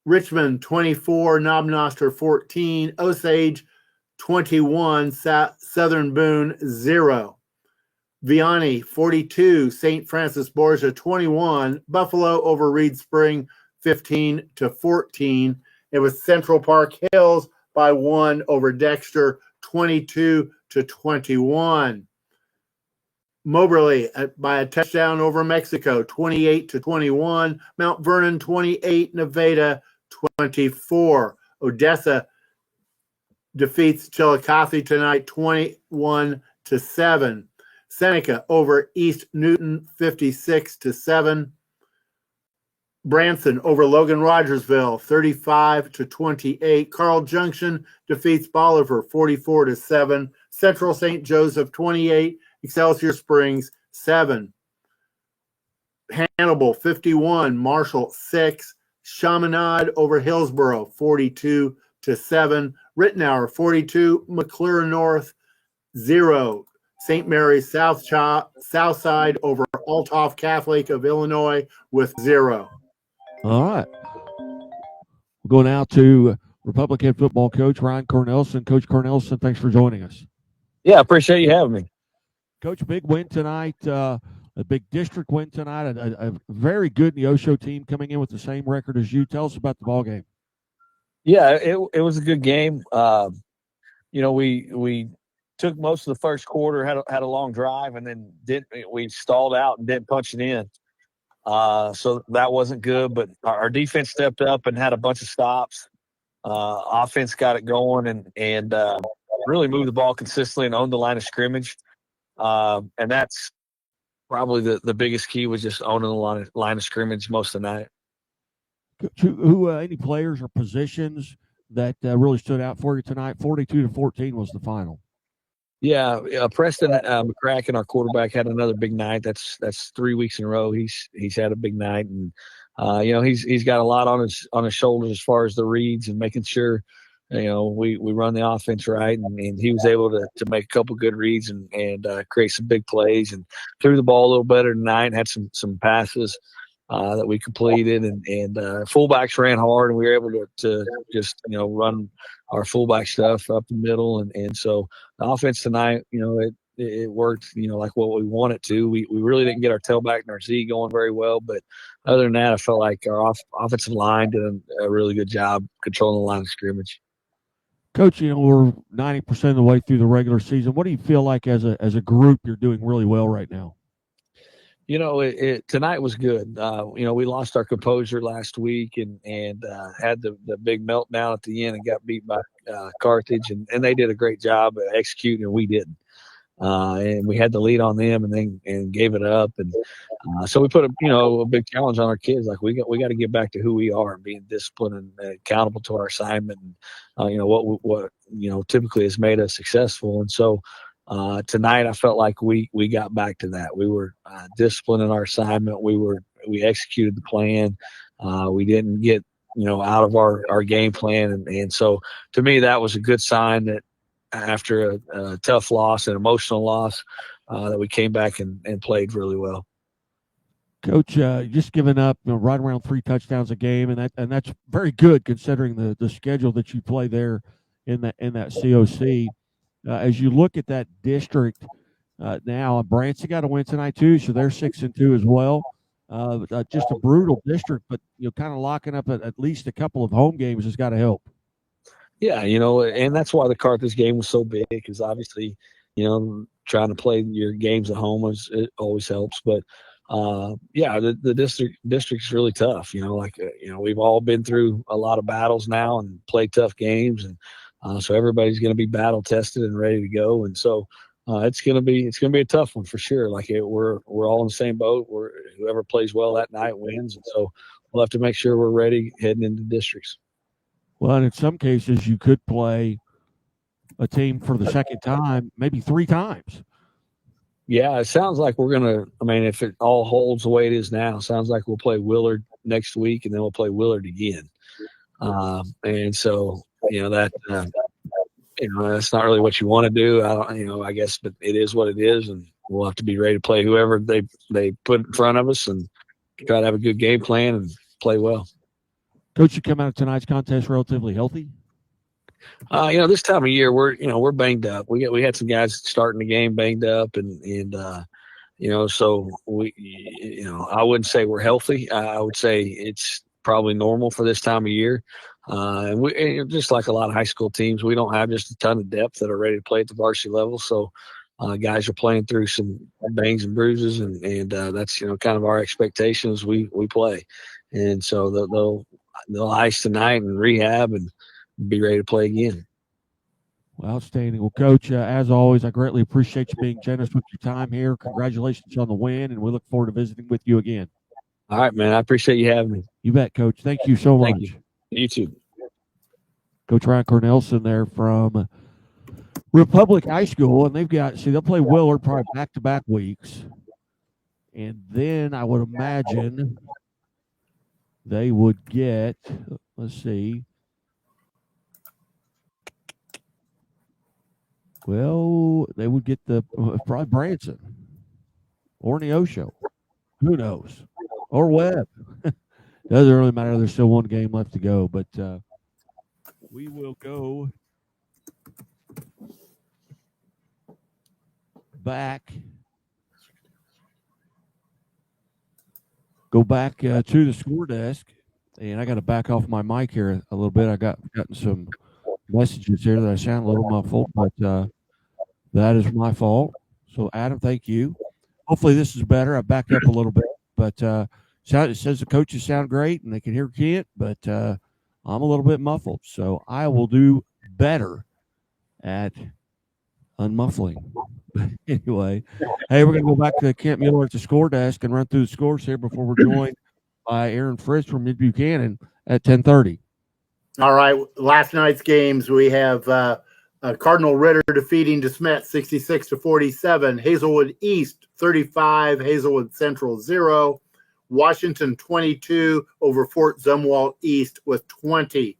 Richmond 24, Knobnoster 14. Osage 21, Southern Boone 0. Vianney 42, St. Francis Borgia 21. Buffalo over Reed Spring 15-14. It was Central Park Hills by 1 over Dexter 22-21. Moberly by a touchdown over Mexico 28-21. Mount Vernon 28, Nevada 24. Odessa defeats Chillicothe tonight 21-7. Seneca over East Newton 56-7. Branson over Logan Rogersville 35-28. Carl Junction defeats Bolivar 44-7. Central St. Joseph 28, Excelsior Springs 7. Hannibal 51, Marshall 6. Chaminade over Hillsboro 42-7. Rittenhour 42, McClure North 0. St. Mary's Southside over Althoff Catholic of Illinois with 0. All right. We'll go now to Republic head football coach Ryan Cornelison. Coach Cornelison, thanks for joining us. Yeah, I appreciate you having me. Coach, big win tonight, a big district win tonight, a very good Neosho team coming in with the same record as you. Tell us about the ball game. Yeah, it was a good game. We took most of the first quarter, had a long drive, and then we stalled out and didn't punch it in. So that wasn't good, but our defense stepped up and had a bunch of stops. Offense got it going and really moved the ball consistently and owned the line of scrimmage. And that's probably the biggest key, was just owning the line of scrimmage most of the night. Who any players or positions that really stood out for you tonight? 42-14 was the final. Yeah, Preston McCracken, our quarterback, had another big night. That's 3 weeks in a row. He's had a big night, and he's got a lot on his shoulders as far as the reads and making sure we run the offense right. And he was able to make a couple good reads and create some big plays, and threw the ball a little better tonight. Had some passes that we completed, and fullbacks ran hard, and we were able to just run our fullback stuff up the middle, and so the offense tonight, it worked, like what we want it to. We really didn't get our tailback and our Z going very well, but other than that, I felt like our offensive line did a really good job controlling the line of scrimmage. Coach, we're 90% of the way through the regular season. What do you feel like as a group you're doing really well right now? Tonight was good. We lost our composure last week and had the big meltdown at the end and got beat by Carthage, and they did a great job at executing, and we didn't. And we had the lead on them and gave it up, and so we put a big challenge on our kids. Like we got to get back to who we are and being disciplined and accountable to our assignment, and what typically has made us successful. And so tonight I felt like we got back to that. We were disciplined in our assignment. We executed the plan. We didn't get out of our game plan, and so to me that was a good sign that after a tough loss, an emotional loss, that we came back and played really well. Coach, just giving up right around 3 touchdowns a game, and that's very good considering the schedule that you play there in that COC. As you look at that district now, Branson got a win tonight too, so they're 6-2 as well. Just a brutal district, but kind of locking up at least a couple of home games has got to help. Yeah, and that's why the Carthage game was so big, because obviously, trying to play your games at home it always helps. But the district's really tough. We've all been through a lot of battles now and played tough games, and so everybody's going to be battle tested and ready to go. And so it's going to be a tough one for sure. We're all in the same boat. Whoever plays well that night wins, and so we'll have to make sure we're ready heading into districts. Well, and in some cases, you could play a team for the second time, maybe 3 times. Yeah, it sounds like we're going to, if it all holds the way it is now, it sounds like we'll play Willard next week, and then we'll play Willard again. And so, that's not really what you want to do, I guess, but it is what it is, and we'll have to be ready to play whoever they put in front of us and try to have a good game plan and play well. Coach, you come out of tonight's contest relatively healthy? This time of year we're banged up. We had some guys starting the game banged up, and so we I wouldn't say we're healthy. I would say it's probably normal for this time of year. And we just like a lot of high school teams, we don't have just a ton of depth that are ready to play at the varsity level. So guys are playing through some bangs and bruises, and that's kind of our expectations. We play, and so they'll ice tonight and rehab and be ready to play again. Well, outstanding. Well, Coach, as always, I greatly appreciate you being generous with your time here. Congratulations on the win, and we look forward to visiting with you again. All right, man. I appreciate you having me. You bet, Coach. Thank you so much. Thank you. You too. Coach Ryan Cornelison there from Republic High School, and they'll play Willard probably back-to-back weeks. And then I would imagine they would get, let's see. Well, they would get probably Branson or Neosho. Who knows? Or Webb. Doesn't really matter. There's still one game left to go, but we will go back. Go back to the score desk, and I got to back off my mic here a little bit. I gotten some messages here that I sound a little muffled, but that is my fault. So, Adam, thank you. Hopefully, this is better. I backed up a little bit, but it says the coaches sound great and they can hear Kent, but I'm a little bit muffled. So, I will do better at unmuffling. Anyway, hey, we're going to go back to Kent Mueller at the score desk and run through the scores here before we're joined by Aaron Fritz from Mid Buchanan at 10:30. All right. Last night's games, we have Cardinal Ritter defeating DeSmet 66-47, Hazelwood East 35, Hazelwood Central 0, Washington 22 over Fort Zumwalt East with 20,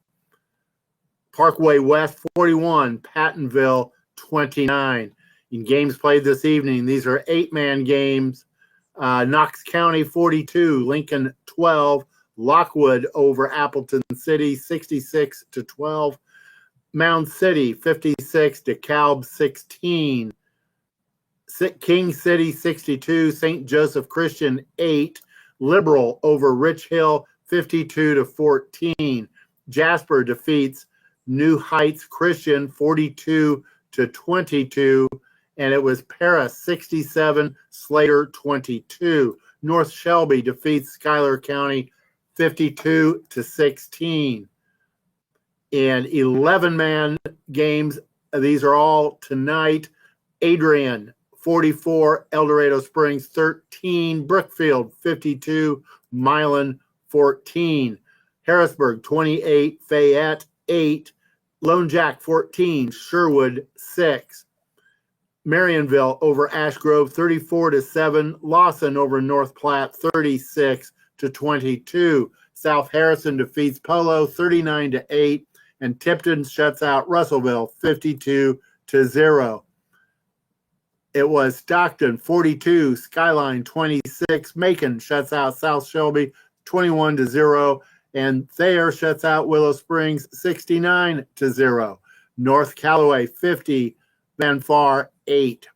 Parkway West 41, Pattonville 29. In games played this evening, these are 8-man games. Knox County 42, Lincoln 12, Lockwood over Appleton City 66-12, Mound City 56, DeKalb 16, King City 62, St. Joseph Christian 8, Liberal over Rich Hill 52-14. Jasper defeats New Heights Christian 42-22, and it was Paris 67, Slater 22. North Shelby defeats Schuyler County 52-16. And 11-man games, these are all tonight. Adrian 44, El Dorado Springs 13, Brookfield 52, Milan 14, Harrisburg 28, Fayette 8, Lone Jack 14, Sherwood 6. Marionville over Ash Grove 34-7, Lawson over North Platte 36-22. South Harrison defeats Polo 39-8, and Tipton shuts out Russellville 52-0. It was Stockton 42, Skyline 26, Macon shuts out South Shelby 21-0, and Thayer shuts out Willow Springs 69-0. North Callaway 50, Van Far 8,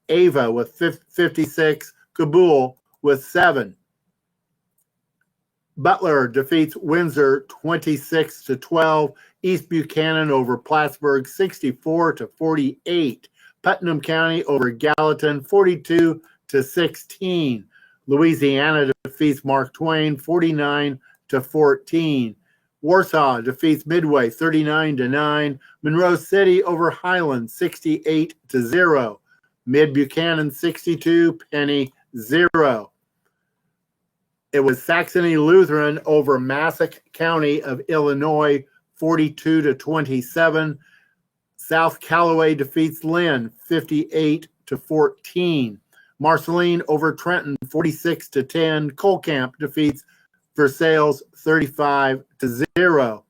Ava with 56, Kabul with 7. Butler defeats Windsor 26-12. East Buchanan over Plattsburgh 64-48. Putnam County over Gallatin 42-16. Louisiana defeats Mark Twain 49-14. Warsaw defeats Midway 39-9. Monroe City over Highland 68-0. Mid Buchanan 62, Penny 0. It was Saxony Lutheran over Massac County of Illinois 42-27. South Callaway defeats Lynn 58-14. Marceline over Trenton 46-10. Colcamp defeats Versailles 35-0.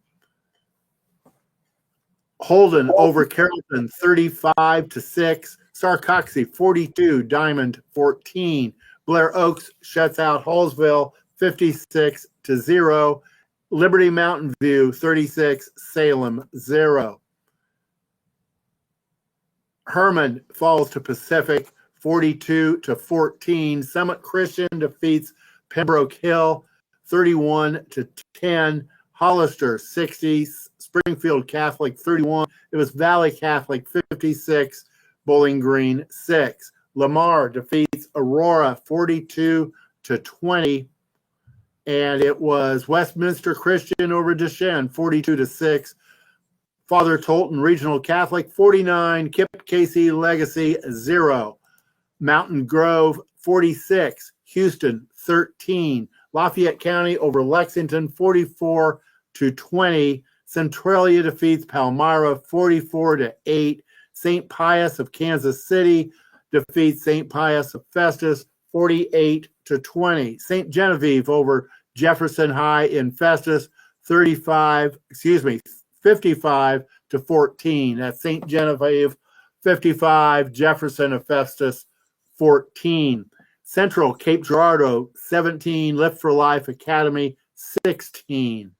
Holden over Carrollton 35-6. Sarcoxy 42, Diamond 14. Blair Oaks shuts out Hallsville 56-0. Liberty Mountain View 36, Salem 0. Herman falls to Pacific 42-14. Summit Christian defeats Pembroke Hill 31-10. Hollister 60, Springfield Catholic 31. It was Valley Catholic 56, Bowling Green 6. Lamar defeats Aurora 42-20. And it was Westminster Christian over Deschênes 42-6. Father Tolton Regional Catholic 49, Kip Casey Legacy 0. Mountain Grove 46, Houston 13. Lafayette County over Lexington 44-20. Centralia defeats Palmyra 44-8. St. Pius of Kansas City defeats St. Pius of Festus 48-20. St. Genevieve over Jefferson High in Festus 55-14. That's St. Genevieve 55, Jefferson of Festus 14. Central Cape Girardeau 17, Lift for Life Academy 16.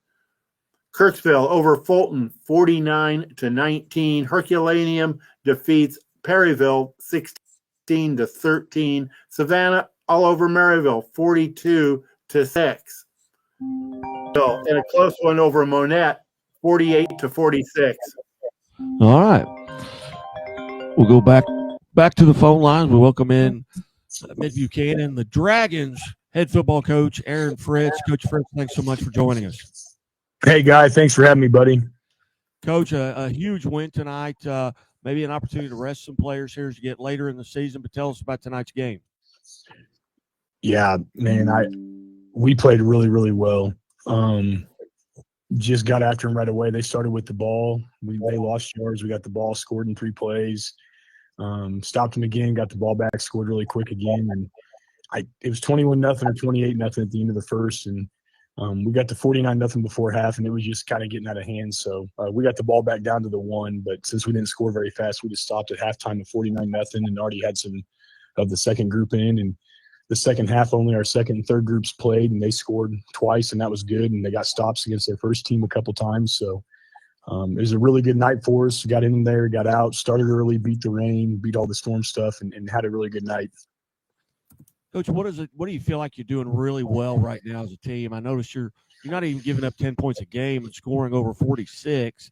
Kirksville over Fulton 49-19. Herculaneum defeats Perryville 16-13. Savannah all over Maryville 42-6. So, and a close one over Monette 48-46. All right. We'll go back to the phone lines. We welcome in Mid Buchanan, the Dragons head football coach, Aaron Fritz. Coach Fritz, thanks so much for joining us. Hey, Guy. Thanks for having me, buddy. Coach, a huge win tonight. Maybe an opportunity to rest some players here as you get later in the season, but tell us about tonight's game. Yeah, man, we played really, really well. Just got after them right away. They started with the ball. They lost yards. We got the ball, scored in 3 plays. Stopped them again, got the ball back, scored really quick again. And it was 21-0 or 28-0 at the end of the first. And we got to 49-0 before half, and it was just kind of getting out of hand. So we got the ball back down to the 1, but since we didn't score very fast, we just stopped at halftime at 49-0 and already had some of the second group in. And the second half, only our second and third groups played, and they scored twice, and that was good. And they got stops against their first team a couple times. So it was a really good night for us. Got in there, got out, started early, beat the rain, beat all the storm stuff, and had a really good night. Coach, what do you feel like you're doing really well right now as a team? I noticed you're not even giving up 10 points a game and scoring over 46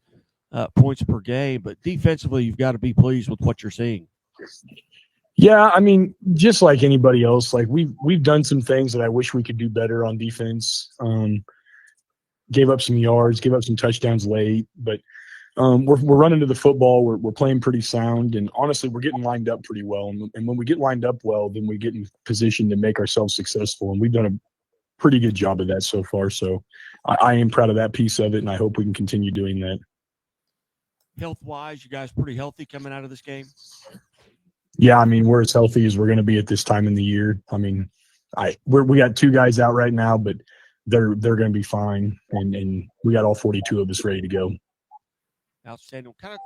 points per game, but defensively you've got to be pleased with what you're seeing. Yeah, I mean, just like anybody else, like we've done some things that I wish we could do better on defense. Gave up some yards, gave up some touchdowns late, but we're running to the football. We're playing pretty sound, and honestly, we're getting lined up pretty well. And when we get lined up well, then we get in position to make ourselves successful. And we've done a pretty good job of that so far. So I am proud of that piece of it, and I hope we can continue doing that. Health-wise, you guys pretty healthy coming out of this game? Yeah, I mean, we're as healthy as we're going to be at this time in the year. I mean, we got 2 guys out right now, but they're going to be fine, and we got all 42 of us ready to go. Outstanding. Kind of,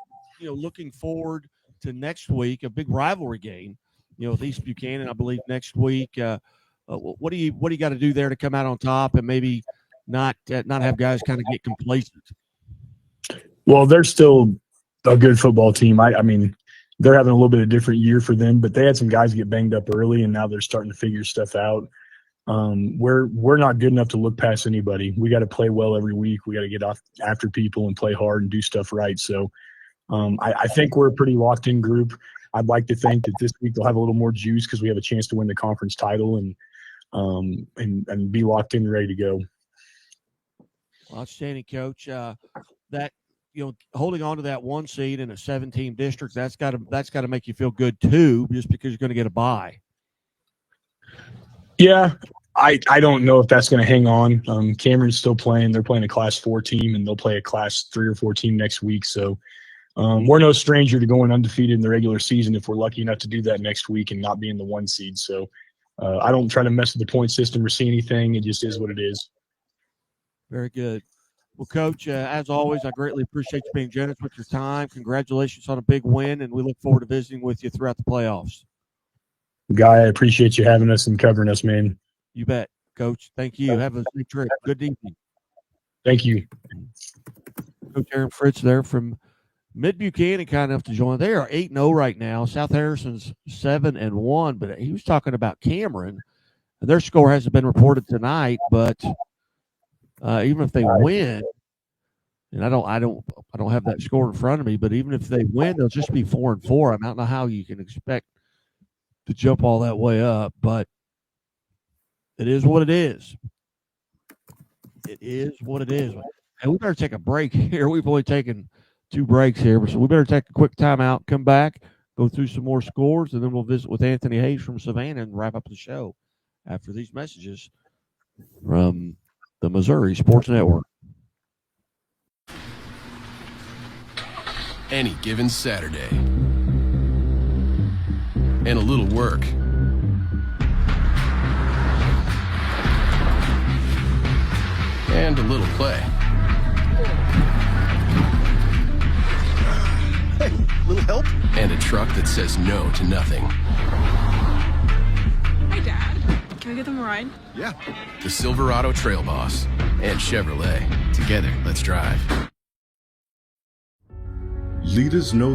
looking forward to next week, a big rivalry game, with East Buchanan, I believe next week. What do you got to do there to come out on top and maybe not have guys kind of get complacent? Well, they're still a good football team. I mean, they're having a little bit of a different year for them, but they had some guys get banged up early, and now they're starting to figure stuff out. We're not good enough to look past anybody. We got to play well every week. We got to get off after people and play hard and do stuff right. So I think we're a pretty locked in group. I'd like to think that this week they'll have a little more juice because we have a chance to win the conference title and be locked in and ready to go. Well, outstanding, Coach. That holding on to that 1 seed in a 7-team district, that's got to make you feel good too, just because you're going to get a bye. Yeah, I don't know if that's going to hang on. Cameron's still playing. They're playing a Class 4 team, and they'll play a Class 3 or 4 team next week. So we're no stranger to going undefeated in the regular season if we're lucky enough to do that next week and not being the 1 seed. So I don't try to mess with the point system or see anything. It just is what it is. Very good. Well, Coach, as always, I greatly appreciate you being generous with your time. Congratulations on a big win, and we look forward to visiting with you throughout the playoffs. Guy, I appreciate you having us and covering us, man. You bet, Coach. Thank you. Have a safe trip. Good evening. Thank you. Coach Aaron Fritz there from Mid Buchanan, kind enough to join. They are 8-0 right now. South Harrison's 7-1, but he was talking about Cameron, and their score hasn't been reported tonight, but even if they win, and I don't have that score in front of me, but even if they win, they'll just be 4-4. I don't know how you can expect to jump all that way up, but it is what it is. It is what it is. And we better take a break here. We've only taken 2 breaks here, so we better take a quick timeout, come back, go through some more scores, and then we'll visit with Anthony Hayes from Savannah and wrap up the show after these messages from the Missouri Sports Network. Any given Saturday, and a little work. And a little play. Hey, little help? And a truck that says no to nothing. Hi, Dad. Can we give them a ride? Yeah. The Silverado Trail Boss and Chevrolet. Together, let's drive. Leaders know.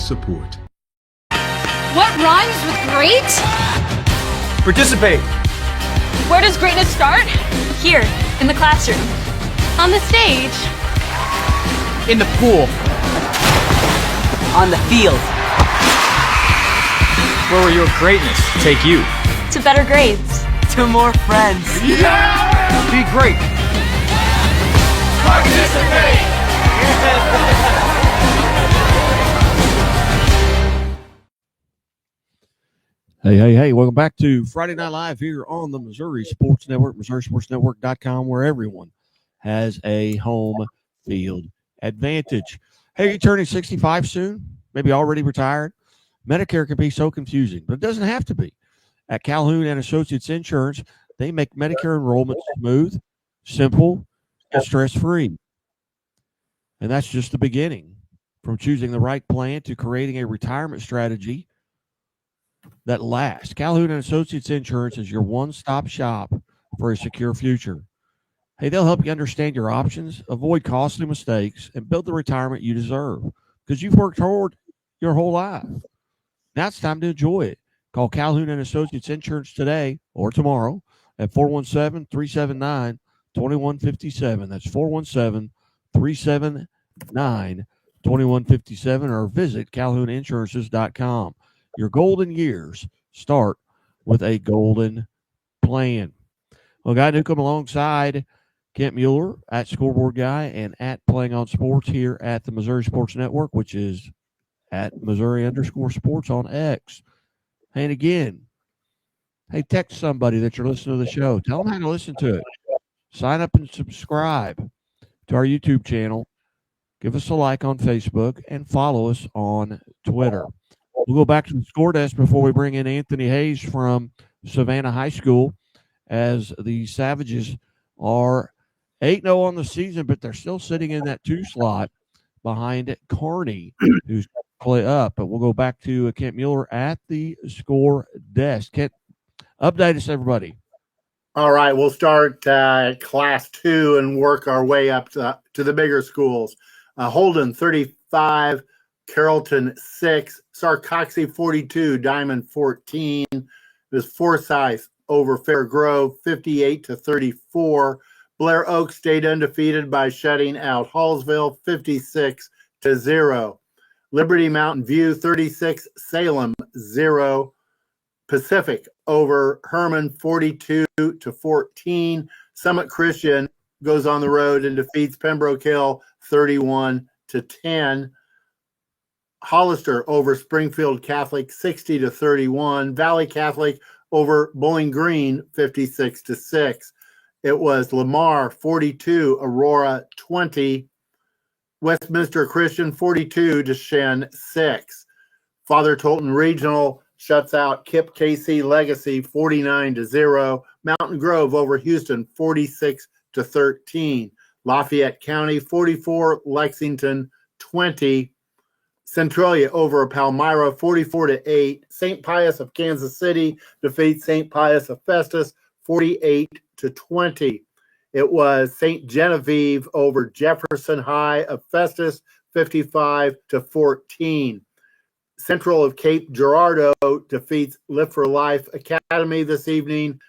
Support. What rhymes with great? Participate. Where does greatness start? Here, in the classroom. On the stage. In the pool. On the field. Where will your greatness take you? To better grades. To more friends. Yeah! Be great. Participate! Hey, welcome back to Friday Night Live here on the Missouri Sports Network, MissouriSportsNetwork.com, where everyone has a home field advantage. Hey, you're turning 65 soon, maybe already retired. Medicare can be so confusing, but it doesn't have to be. At Calhoun and Associates Insurance, they make Medicare enrollment smooth, simple, and stress-free. And that's just the beginning. From choosing the right plan to creating a retirement strategy that lasts. Calhoun and Associates Insurance is your one-stop shop for a secure future. Hey, they'll help you understand your options, avoid costly mistakes, and build the retirement you deserve because you've worked hard your whole life. Now it's time to enjoy it. Call Calhoun and Associates Insurance today or tomorrow at 417-379-2157. That's 417-379-2157 or visit calhouninsurances.com. Your golden years start with a golden plan. Well, Guy Newcomb alongside Kent Mueller at Scoreboard Guy and at Playing on Sports here at the Missouri Sports Network, which is at Missouri_sports on X. And again, hey, text somebody that you're listening to the show. Tell them how to listen to it. Sign up and subscribe to our YouTube channel. Give us a like on Facebook and follow us on Twitter. We'll go back to the score desk before we bring in Anthony Hayes from Savannah High School as the Savages are 8-0 on the season, but they're still sitting in that 2 slot behind Kearney, who's play up. But we'll go back to Kent Mueller at the score desk. Kent, update us, everybody. All right, we'll start Class 2 and work our way up to the bigger schools. Holden, 35. Carrollton 6, Sarcoxy 42, Diamond 14. It was Forsyth over Fair Grove 58-34. Blair Oak stayed undefeated by shutting out Hallsville 56-0. Liberty Mountain View 36, Salem 0. Pacific over Herman 42-14. Summit Christian goes on the road and defeats Pembroke Hill 31-10. Hollister over Springfield Catholic 60-31. Valley Catholic over Bowling Green 56-6. It was Lamar 42, Aurora 20. Westminster Christian 42, Deshen 6. Father Tolton Regional shuts out Kip KC Legacy 49-0. Mountain Grove over Houston 46-13. Lafayette County 44, Lexington 20. Centralia over Palmyra 44-8. St. Pius of Kansas City defeats St. Pius of Festus 48-20. It was St. Genevieve over Jefferson High of Festus 55-14. Central of Cape Girardeau defeats Live for Life Academy this evening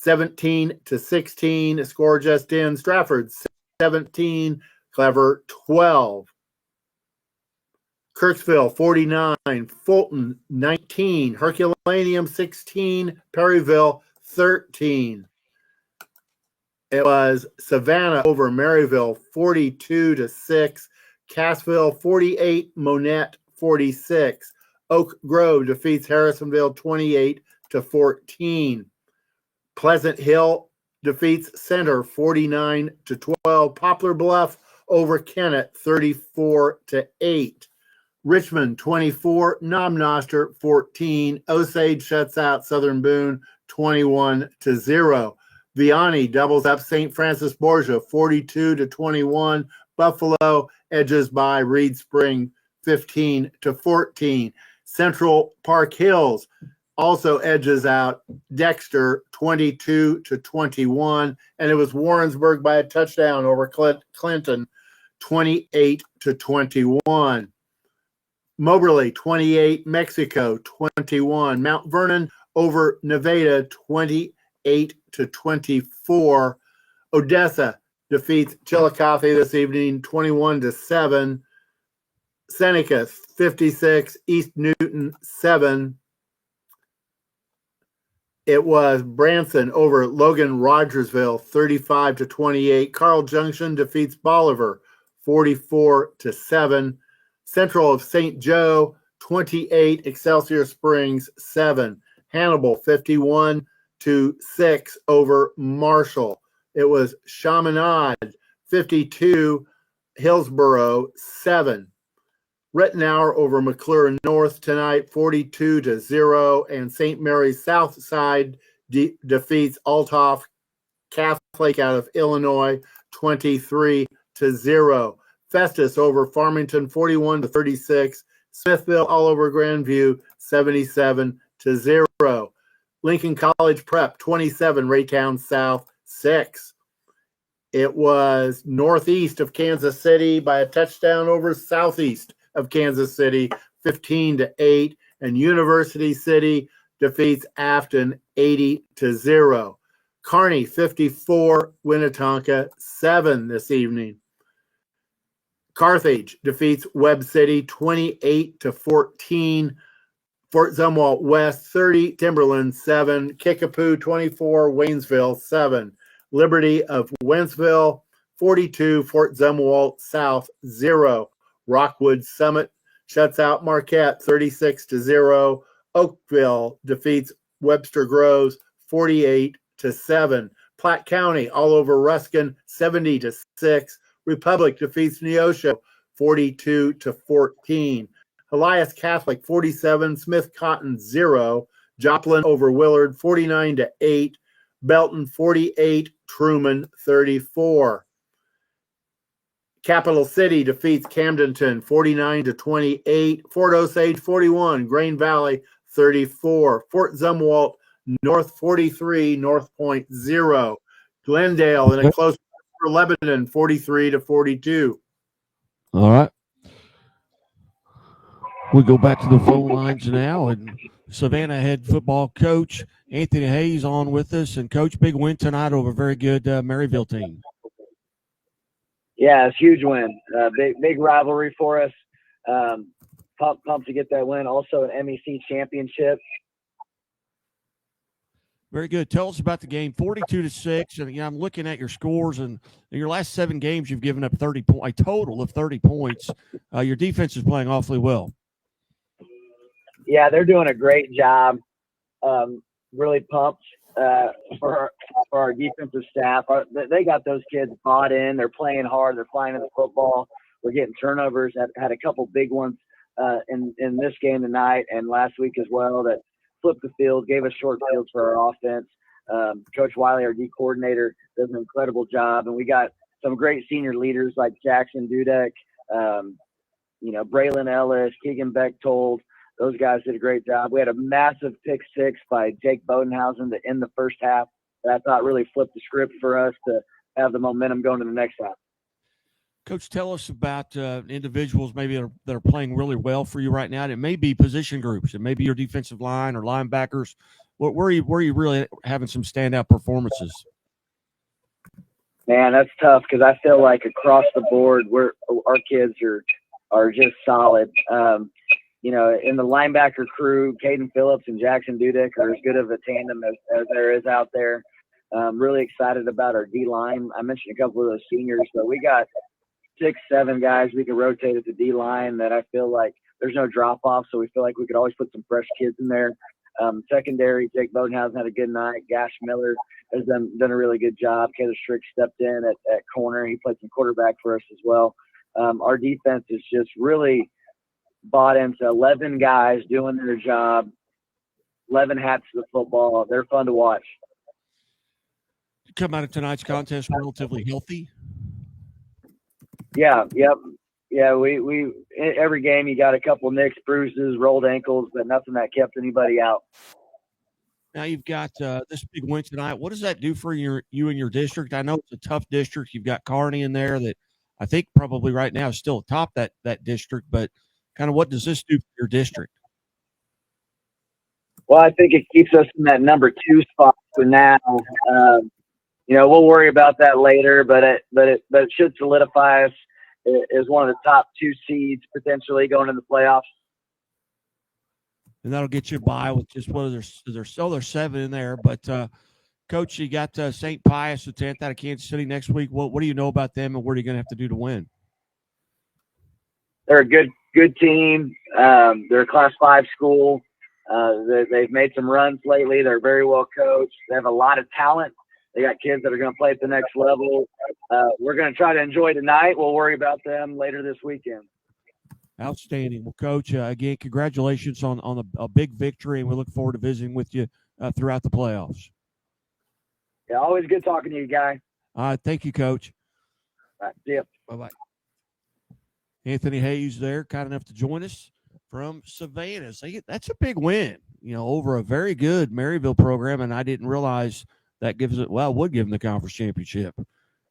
17-16. Score just in. Stratford 17, Clever 12. Kirksville 49, Fulton 19, Herculaneum 16, Perryville 13. It was Savannah over Maryville 42-6. Cassville 48, Monette 46. Oak Grove defeats Harrisonville 28-14. Pleasant Hill defeats Center 49-12. Poplar Bluff over Kennett 34-8. Richmond 24, Nomnoster 14. Osage shuts out Southern Boone 21-0. Vianney doubles up St. Francis Borgia 42-21. Buffalo edges by Reed Spring 15-14. Central Park Hills also edges out Dexter 22-21, and it was Warrensburg by a touchdown over Clinton 28-21. Moberly 28, Mexico 21. Mount Vernon over Nevada 28-24. Odessa defeats Chillicothe this evening 21-7. Seneca 56, East Newton 7. It was Branson over Logan Rogersville 35-28. Carl Junction defeats Bolivar 44-7. Central of St. Joe 28, Excelsior Springs 7. Hannibal 51-6 over Marshall. It was Chaminade 52, Hillsboro 7. Rittenhour over McClure North tonight 42-0, and St. Mary's Southside defeats Althoff Catholic out of Illinois 23-0. Festus over Farmington 41-36. Smithville all over Grandview 77-0. Lincoln College Prep 27, Raytown South 6. It was northeast of Kansas City by a touchdown over southeast of Kansas City 15-8, and University City defeats Afton 80-0. Kearney 54, Winnetonka 7 this evening. Carthage defeats Webb City 28-14. Fort Zumwalt West 30, Timberland 7. Kickapoo 24, Waynesville 7. Liberty of Wentzville 42, Fort Zumwalt South 0. Rockwood Summit shuts out Marquette 36-0. Oakville defeats Webster Groves 48-7. Platte County all over Ruskin 70-6. Republic defeats Neosho 42-14. Elias Catholic 47, Smith Cotton 0. Joplin over Willard 49-8. Belton 48, Truman 34. Capital City defeats Camdenton 49-28. Fort Osage 41, Grain Valley 34. Fort Zumwalt North 43, North Point 0. Glendale in a close for Lebanon 43-42. All right. We go back to the phone lines now, and Savannah head football coach Anthony Hayes on with us. And Coach, big win tonight over a very good Maryville team. Yeah, it's a huge win. Big rivalry for us. Pumped to get that win. Also an MEC championship. Very good. Tell us about the game, 42-6. And I'm looking at your scores, and in your last 7 games, you've given up 30 points, a total of 30 points. Your defense is playing awfully well. Yeah, they're doing a great job. Really pumped for our defensive staff. They got those kids bought in. They're playing hard. They're flying in the football. We're getting turnovers. Had a couple big ones in this game tonight and last week as well that flipped the field, gave us short fields for our offense. Coach Wiley, our D coordinator, does an incredible job. And we got some great senior leaders like Jackson Dudek, Braylon Ellis, Keegan Bechtold. Those guys did a great job. We had a massive pick six by Jake Bodenhausen to end the first half that I thought really flipped the script for us to have the momentum going to the next half. Coach, tell us about individuals maybe that are playing really well for you right now. And it may be position groups. It may be your defensive line or linebackers. Where are you really having some standout performances? Man, that's tough because I feel like across the board, our kids are just solid. in the linebacker crew, Caden Phillips and Jackson Dudek are as good of a tandem as there is out there. Really excited about our D-line. I mentioned a couple of those seniors, but we got 6, 7 guys we can rotate at the D-line that I feel like there's no drop-off, so we feel like we could always put some fresh kids in there. Secondary, Jake Bodenhausen had a good night. Gash Miller has done a really good job. Caleb Strick stepped in at corner. He played some quarterback for us as well. Our defense is just really bought into 11 guys doing their job, 11 hats to the football. They're fun to watch. Come out of tonight's contest relatively healthy. Yeah, yep. Yeah, we every game you got a couple nicks, bruises, rolled ankles, but nothing that kept anybody out. Now you've got this big win tonight. What does that do for you and your district? I know it's a tough district. You've got Kearney in there that I think probably right now is still atop that district, but kind of what does this do for your district? Well, I think it keeps us in that number 2 spot for now. We'll worry about that later, but it should solidify us as one of the top 2 seeds potentially going into the playoffs. And that'll get you by with just there's 7 in there. But Coach, you got St. Pius, the 10th out of Kansas City next week. What do you know about them, and what are you going to have to do to win? They're a good team. They're a Class 5 school. They've made some runs lately. They're very well coached. They have a lot of talent. They got kids that are going to play at the next level. We're going to try to enjoy tonight. We'll worry about them later this weekend. Outstanding. Well, Coach, again, congratulations on a big victory, and we look forward to visiting with you throughout the playoffs. Yeah, always good talking to you, guy. All right, thank you, Coach. All right, see ya. Bye-bye. Anthony Hayes there, kind enough to join us from Savannah. So that's a big win, over a very good Maryville program, and I didn't realize that would give them the conference championship.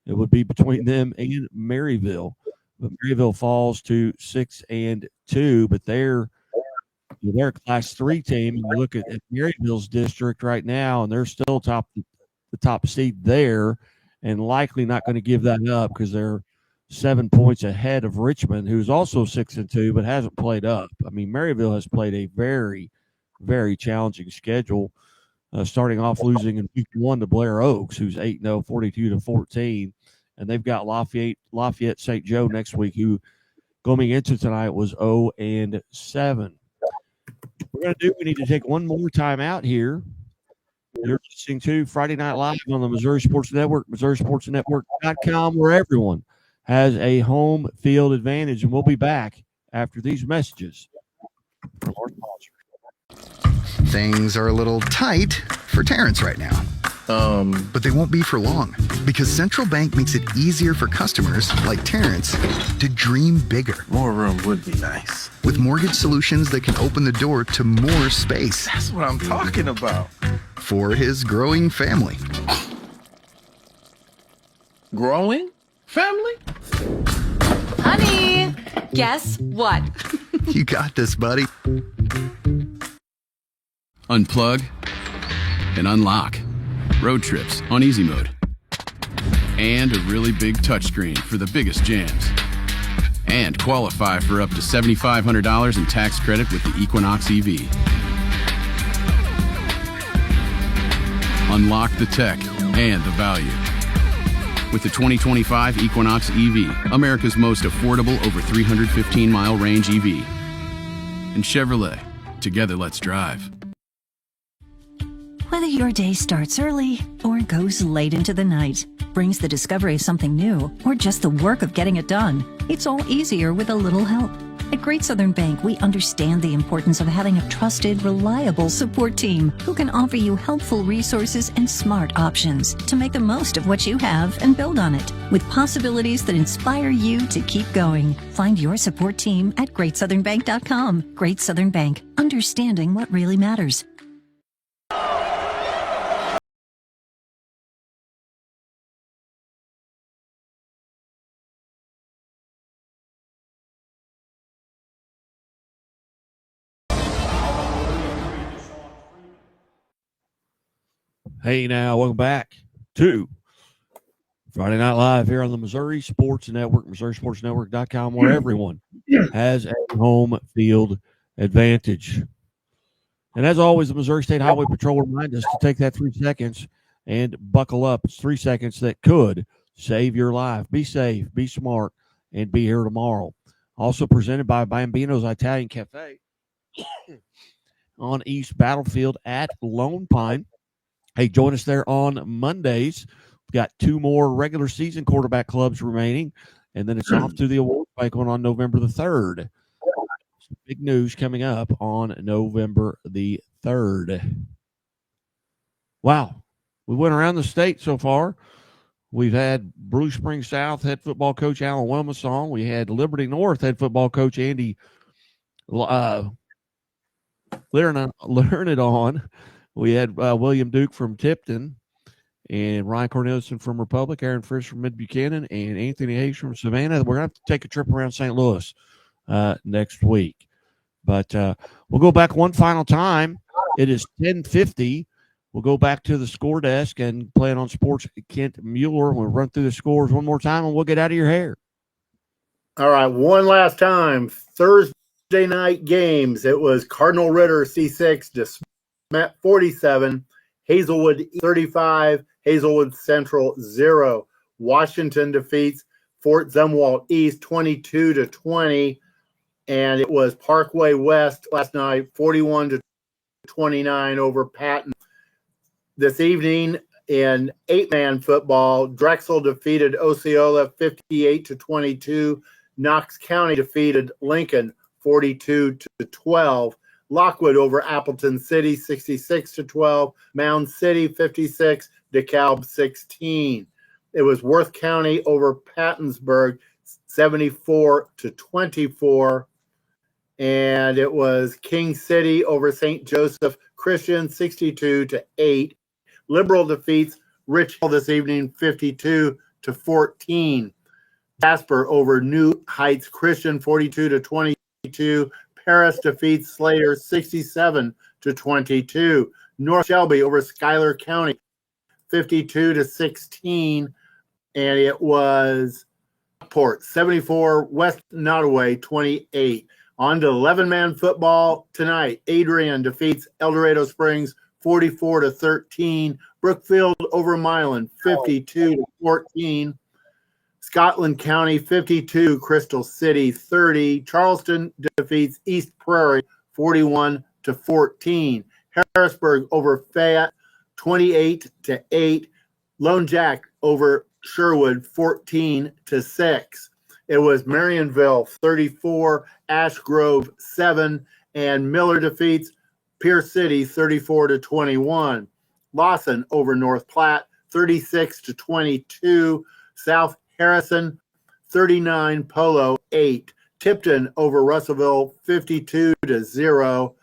It would be between them and Maryville. But Maryville falls to 6-2, but they're a Class 3 team. And you look at Maryville's district right now, and they're still the top seed there, and likely not going to give that up because they're 7 points ahead of Richmond, who's also 6-2 but hasn't played up. I mean, Maryville has played a very, very challenging schedule. Starting off losing in week 1 to Blair Oaks, who's 8-0, 42-14. And they've got Lafayette St. Joe next week, who going into tonight was 0-7. We need to take one more time out here. You're listening to Friday Night Live on the Missouri Sports Network, MissouriSportsNetwork.com, where everyone has a home field advantage. And we'll be back after these messages from our sponsor. Things are a little tight for Terrence right now. But they won't be for long, because Central Bank makes it easier for customers like Terrence to dream bigger. More room would be nice. With mortgage solutions that can open the door to more space. That's what I'm talking about. For his growing family. Growing family? Honey, guess what? You got this, buddy. Unplug and unlock. Road trips on easy mode. And a really big touchscreen for the biggest jams. And qualify for up to $7,500 in tax credit with the Equinox EV. Unlock the tech and the value with the 2025 Equinox EV, America's most affordable over 315-mile range EV. And Chevrolet, together let's drive. Whether your day starts early or goes late into the night, brings the discovery of something new, or just the work of getting it done, it's all easier with a little help. At Great Southern Bank, we understand the importance of having a trusted, reliable support team who can offer you helpful resources and smart options to make the most of what you have and build on it, with possibilities that inspire you to keep going. Find your support team at GreatSouthernBank.com. Great Southern Bank, understanding what really matters. Hey, now, welcome back to Friday Night Live here on the Missouri Sports Network, MissouriSportsNetwork.com, where everyone has a home field advantage. And as always, the Missouri State Highway Patrol reminds us to take that 3 seconds and buckle up. It's 3 seconds that could save your life. Be safe, be smart, and be here tomorrow. Also presented by Bambino's Italian Cafe on East Battlefield at Lone Pine. Hey, join us there on Mondays. We've got 2 more regular season quarterback clubs remaining, and then it's off to the award banquet on November the 3rd. Some big news coming up on November the 3rd. Wow. We went around the state so far. We've had Blue Springs South head football coach Alan Wilmus on. We had Liberty North head football coach Andy Learned on. We had William Duke from Tipton and Ryan Corneliuson from Republic, Aaron Frisch from Mid-Buchanan, and Anthony Hayes from Savannah. We're going to have to take a trip around St. Louis next week. But we'll go back one final time. It is 10:50. We'll go back to the score desk and Plan on Sports Kent Mueller. We'll run through the scores one more time, and we'll get out of your hair. All right, one last time. Thursday night games. It was Cardinal Ritter C6, DeSmet 47, Hazelwood 35, Hazelwood Central 0. Washington defeats Fort Zumwalt East 22-20, and it was Parkway West last night 41-29 over Patton. This evening in 8-man football, Drexel defeated Osceola 58-22. Knox County defeated Lincoln 42-12. Lockwood over Appleton City 66-12. Mound City 56, DeKalb 16. It was Worth County over Pattonsburg 74-24. And it was King City over St. Joseph Christian 62-8. Liberal defeats Richville this evening 52-14. Jasper over New Heights Christian 42-22. Paris defeats Slater 67-22. North Shelby over Schuyler County 52-16. And it was Port 74, West Nottoway 28. On to 11-man football tonight. Adrian defeats El Dorado Springs 44-13. Brookfield over Milan 52-14. Scotland County 52, Crystal City 30. Charleston defeats East Prairie 41-14. Harrisburg over Fayette 28-8. Lone Jack over Sherwood 14-6. It was Marionville 34, Ash Grove 7, and Miller defeats Pierce City 34-21. Lawson over North Platte 36-22. South Harrison 39, Polo 8. Tipton over Russellville 52-0.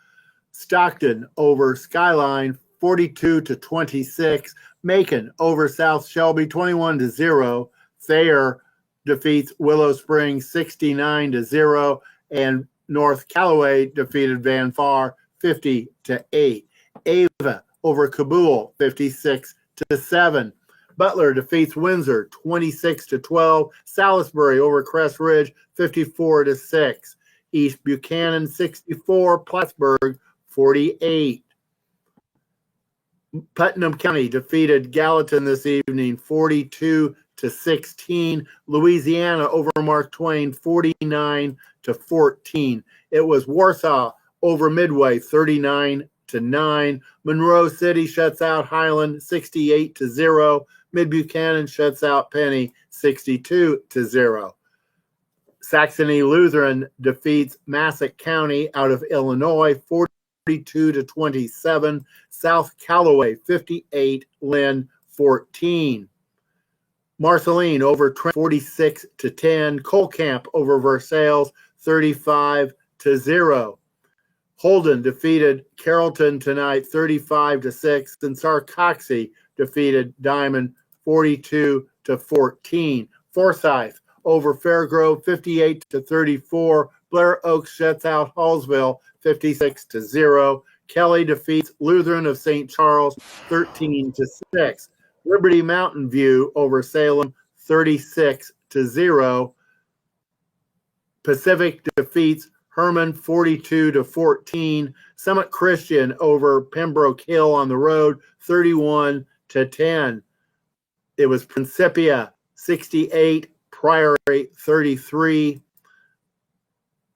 Stockton over Skyline 42-26. Macon over South Shelby 21-0. Thayer defeats Willow Springs 69-0. And North Callaway defeated Van Far 50-8. Ava over Kabul 56-7. Butler defeats Windsor 26-12. Salisbury over Crest Ridge 54-6. East Buchanan 64, Plattsburgh 48. Putnam County defeated Gallatin this evening 42-16. Louisiana over Mark Twain 49-14. It was Warsaw over Midway 39-9. Monroe City shuts out Highland 68-0. Mid Buchanan shuts out Penny 62-0. Saxony Lutheran defeats Massac County out of Illinois 42-27. South Callaway 58, Lynn 14. Marceline over Trent 46-10. Colcamp over Versailles 35-0. Holden defeated Carrollton tonight 35-6. And Sarcoxy defeated Diamond 42-14. Forsyth over Fairgrove 58-34. Blair Oaks shuts out Hallsville 56-0. Kelly defeats Lutheran of St. Charles 13-6. Liberty Mountain View over Salem 36-0. Pacific defeats Herman 42-14. Summit Christian over Pembroke Hill on the road 31-10. It was Principia 68, Priory 33.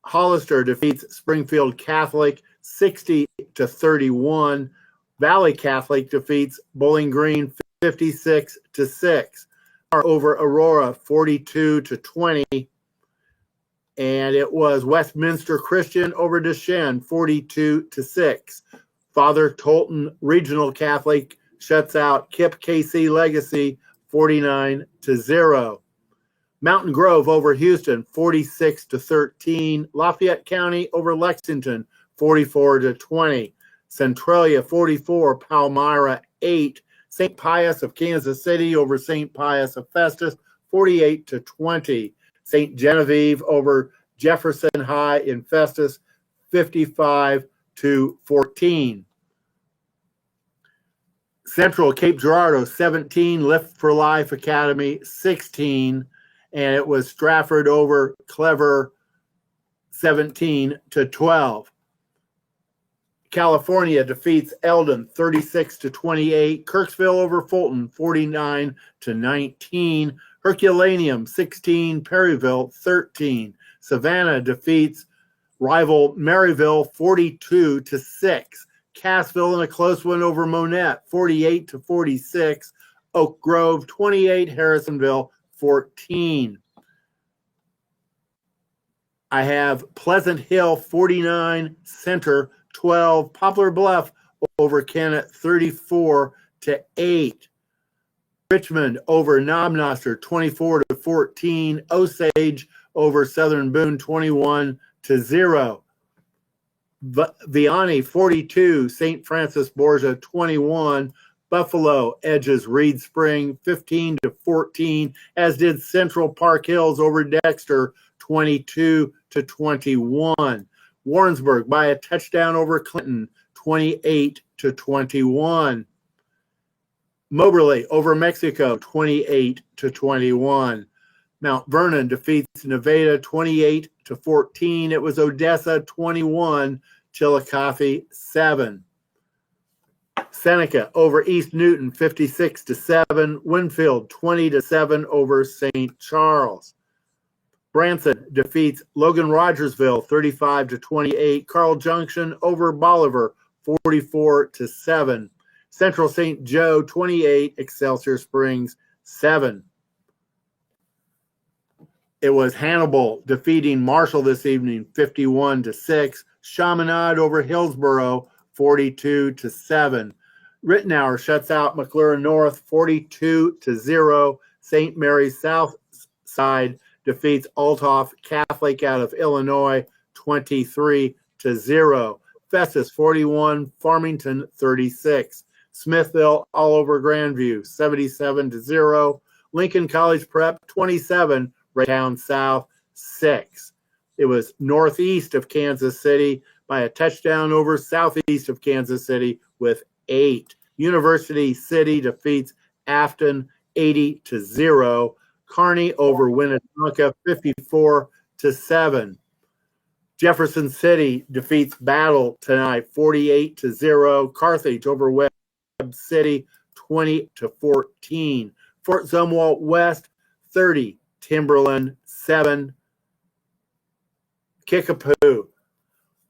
Hollister defeats Springfield Catholic 60-31. Valley Catholic defeats Bowling Green 56-6. Over Aurora 42-20. And it was Westminster Christian over Deschênes 42-6. Father Tolton Regional Catholic shuts out Kip KC Legacy 49-0. Mountain Grove over Houston 46-13. Lafayette County over Lexington 44-20. Centralia 44, Palmyra 8. St. Pius of Kansas City over St. Pius of Festus 48-20. St. Genevieve over Jefferson High in Festus 55-14. Central Cape Girardeau 17, Lift for Life Academy 16, and it was Stratford over Clever 17-12. California defeats Eldon 36-28. Kirksville over Fulton 49-19. Herculaneum 16, Perryville 13. Savannah defeats rival Maryville 42-6. Cassville in a close one over Monette 48-46. Oak Grove 28, Harrisonville 14. I have Pleasant Hill 49, Center 12. Poplar Bluff over Kennett 34-8. Richmond over Knobnoster 24-14. Osage over Southern Boone 21-0. Vianney 42, St. Francis Borgia 21. Buffalo edges Reed Spring 15-14, as did Central Park Hills over Dexter 22-21. Warrensburg by a touchdown over Clinton 28-21. Moberly over Mexico 28-21. Mount Vernon defeats Nevada 28-14. It was Odessa 21, Chillicothe 7. Seneca over East Newton 56-7. Winfield 20-7 over St. Charles. Branson defeats Logan Rogersville 35-28. Carl Junction over Bolivar 44-7. Central St. Joe 28, Excelsior Springs 7. It was Hannibal defeating Marshall this evening 51-6. Chaminade over Hillsboro 42-7. Rittenhour shuts out McLaurin North 42-0. St. Mary's South Side defeats Althoff Catholic out of Illinois 23-0. Festus 41, Farmington 36. Smithville all over Grandview 77-0. Lincoln College Prep 27, Raytown South 6. It was northeast of Kansas City by a touchdown over southeast of Kansas City with 8. University City defeats Afton 80-0. Kearney over Winnetonka 54-7. Jefferson City defeats Battle tonight 48-0. Carthage over Webb City 20-14. Fort Zumwalt West 30. Timberland 7. Kickapoo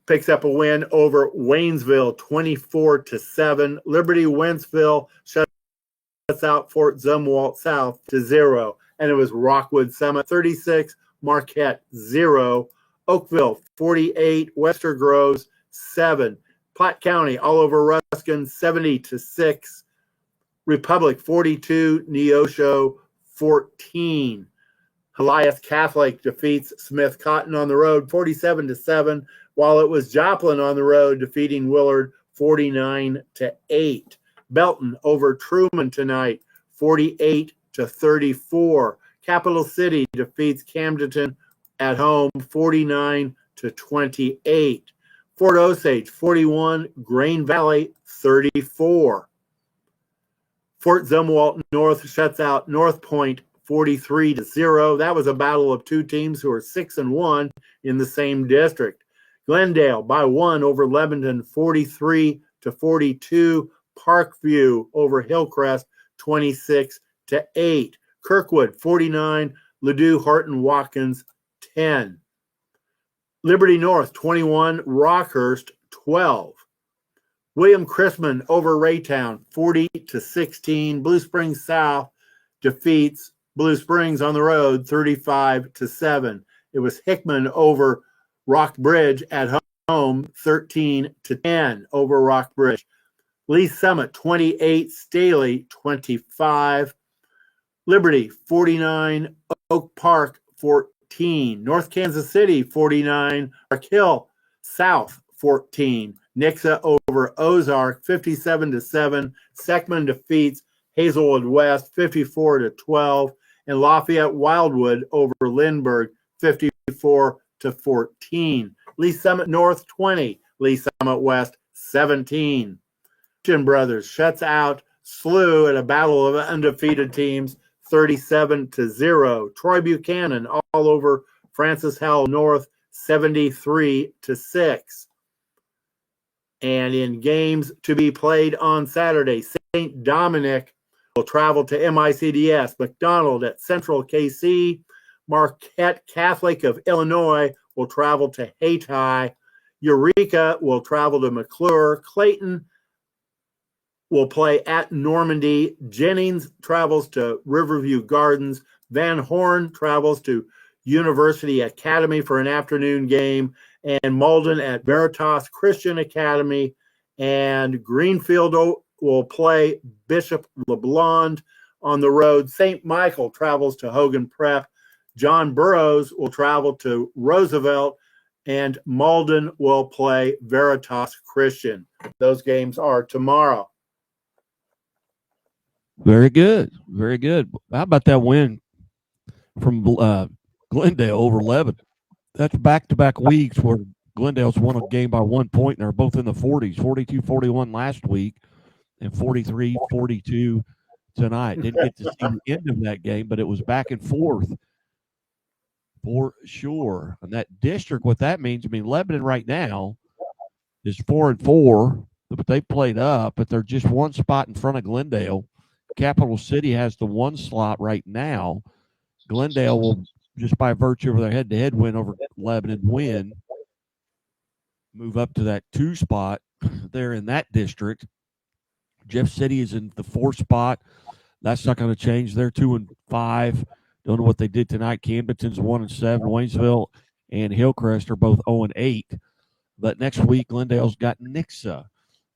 picks up a win over Waynesville 24-7. Liberty Wentzville shuts out Fort Zumwalt South 0. And it was Rockwood Summit 36, Marquette 0. Oakville 48, Wester Groves 7. Platte County all over Ruskin 70-6. Republic 42, Neosho 14. Elias Catholic defeats Smith Cotton on the road 47-7, while it was Joplin on the road defeating Willard 49-8. Belton over Truman tonight 48-34. Capital City defeats Camden at home 49-28. Fort Osage 41, Grain Valley 34. Fort Zumwalt North shuts out North Point 43-0. That was a battle of two teams who are 6-1 in the same district. Glendale by 1 over Lebanon, 43-42. Parkview over Hillcrest, 26-8. Kirkwood, 49. Ladue, Horton, Watkins, 10. Liberty North, 21. Rockhurst, 12. William Chrisman over Raytown, 40-16. Blue Springs South defeats Blue Springs on the road, 35-7. It was Hickman over Rock Bridge at home, 13-10 over Rock Bridge. Lee Summit, 28. Staley, 25. Liberty, 49. Oak Park, 14. North Kansas City, 49. Park Hill South, 14. Nixa over Ozark, 57-7. Seckman defeats Hazelwood West, 54-12. And Lafayette Wildwood over Lindbergh, 54-14. Lee Summit North, 20. Lee Summit West, 17. Brothers shuts out SLU at a battle of undefeated teams, 37-0. Troy Buchanan all over Francis Howell North, 73-6. And in games to be played on Saturday, St. Dominic will travel to MICDS. McDonald at Central KC. Marquette Catholic of Illinois will travel to Hayti. Eureka will travel to McClure. Clayton will play at Normandy. Jennings travels to Riverview Gardens. Van Horn travels to University Academy for an afternoon game. And Malden at Veritas Christian Academy. And Greenfield will play Bishop LeBlond on the road. St. Michael travels to Hogan Prep. John Burroughs will travel to Roosevelt. And Malden will play Veritas Christian. Those games are tomorrow. Very good. Very good. How about that win from Glendale over Lebanon? That's back-to-back weeks where Glendale's won a game by 1 point, and they're both in the 40s, 42-41 last week and 43-42 tonight. Didn't get to see the end of that game, but it was back and forth for sure. And that district, what that means, I mean, Lebanon right now is 4-4, but they played up, but they're just one spot in front of Glendale. Capital City has the one slot right now. Glendale will, just by virtue of their head-to-head win over Lebanon, move up to that 2 spot there in that district. Jeff City is in the 4 spot. That's not going to change. They're 2-5. Don't know what they did tonight. Camdenton's 1-7. Waynesville and Hillcrest are both 0-8. But next week, Glendale's got Nixa,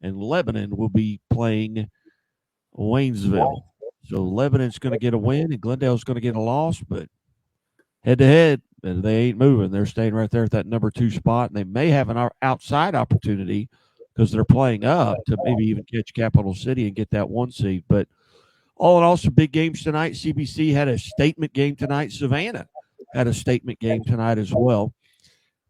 and Lebanon will be playing Waynesville. So Lebanon's going to get a win, and Glendale's going to get a loss. But head-to-head, they ain't moving. They're staying right there at that number 2 spot, and they may have an outside opportunity because they're playing up to maybe even catch Capital City and get that 1 seed. But all in all, some big games tonight. CBC had a statement game tonight. Savannah had a statement game tonight as well.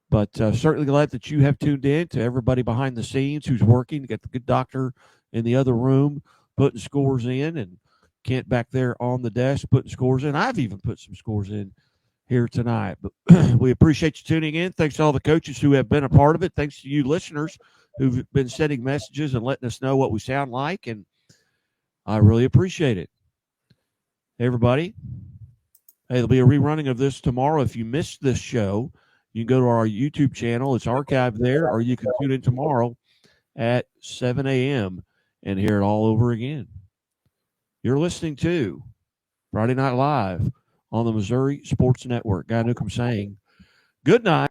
But certainly glad that you have tuned in. To everybody behind the scenes who's working. Got the good doctor in the other room putting scores in, and Kent back there on the desk putting scores in. I've even put some scores in here tonight. But we appreciate you tuning in. Thanks to all the coaches who have been a part of it. Thanks to you listeners who've been sending messages and letting us know what we sound like, and I really appreciate it. Hey, everybody. Hey, there'll be a rerunning of this tomorrow. If you missed this show, you can go to our YouTube channel. It's archived there, or you can tune in tomorrow at 7 a.m. and hear it all over again. You're listening to Friday Night Live on the Missouri Sports Network. Guy Newcomb saying good night.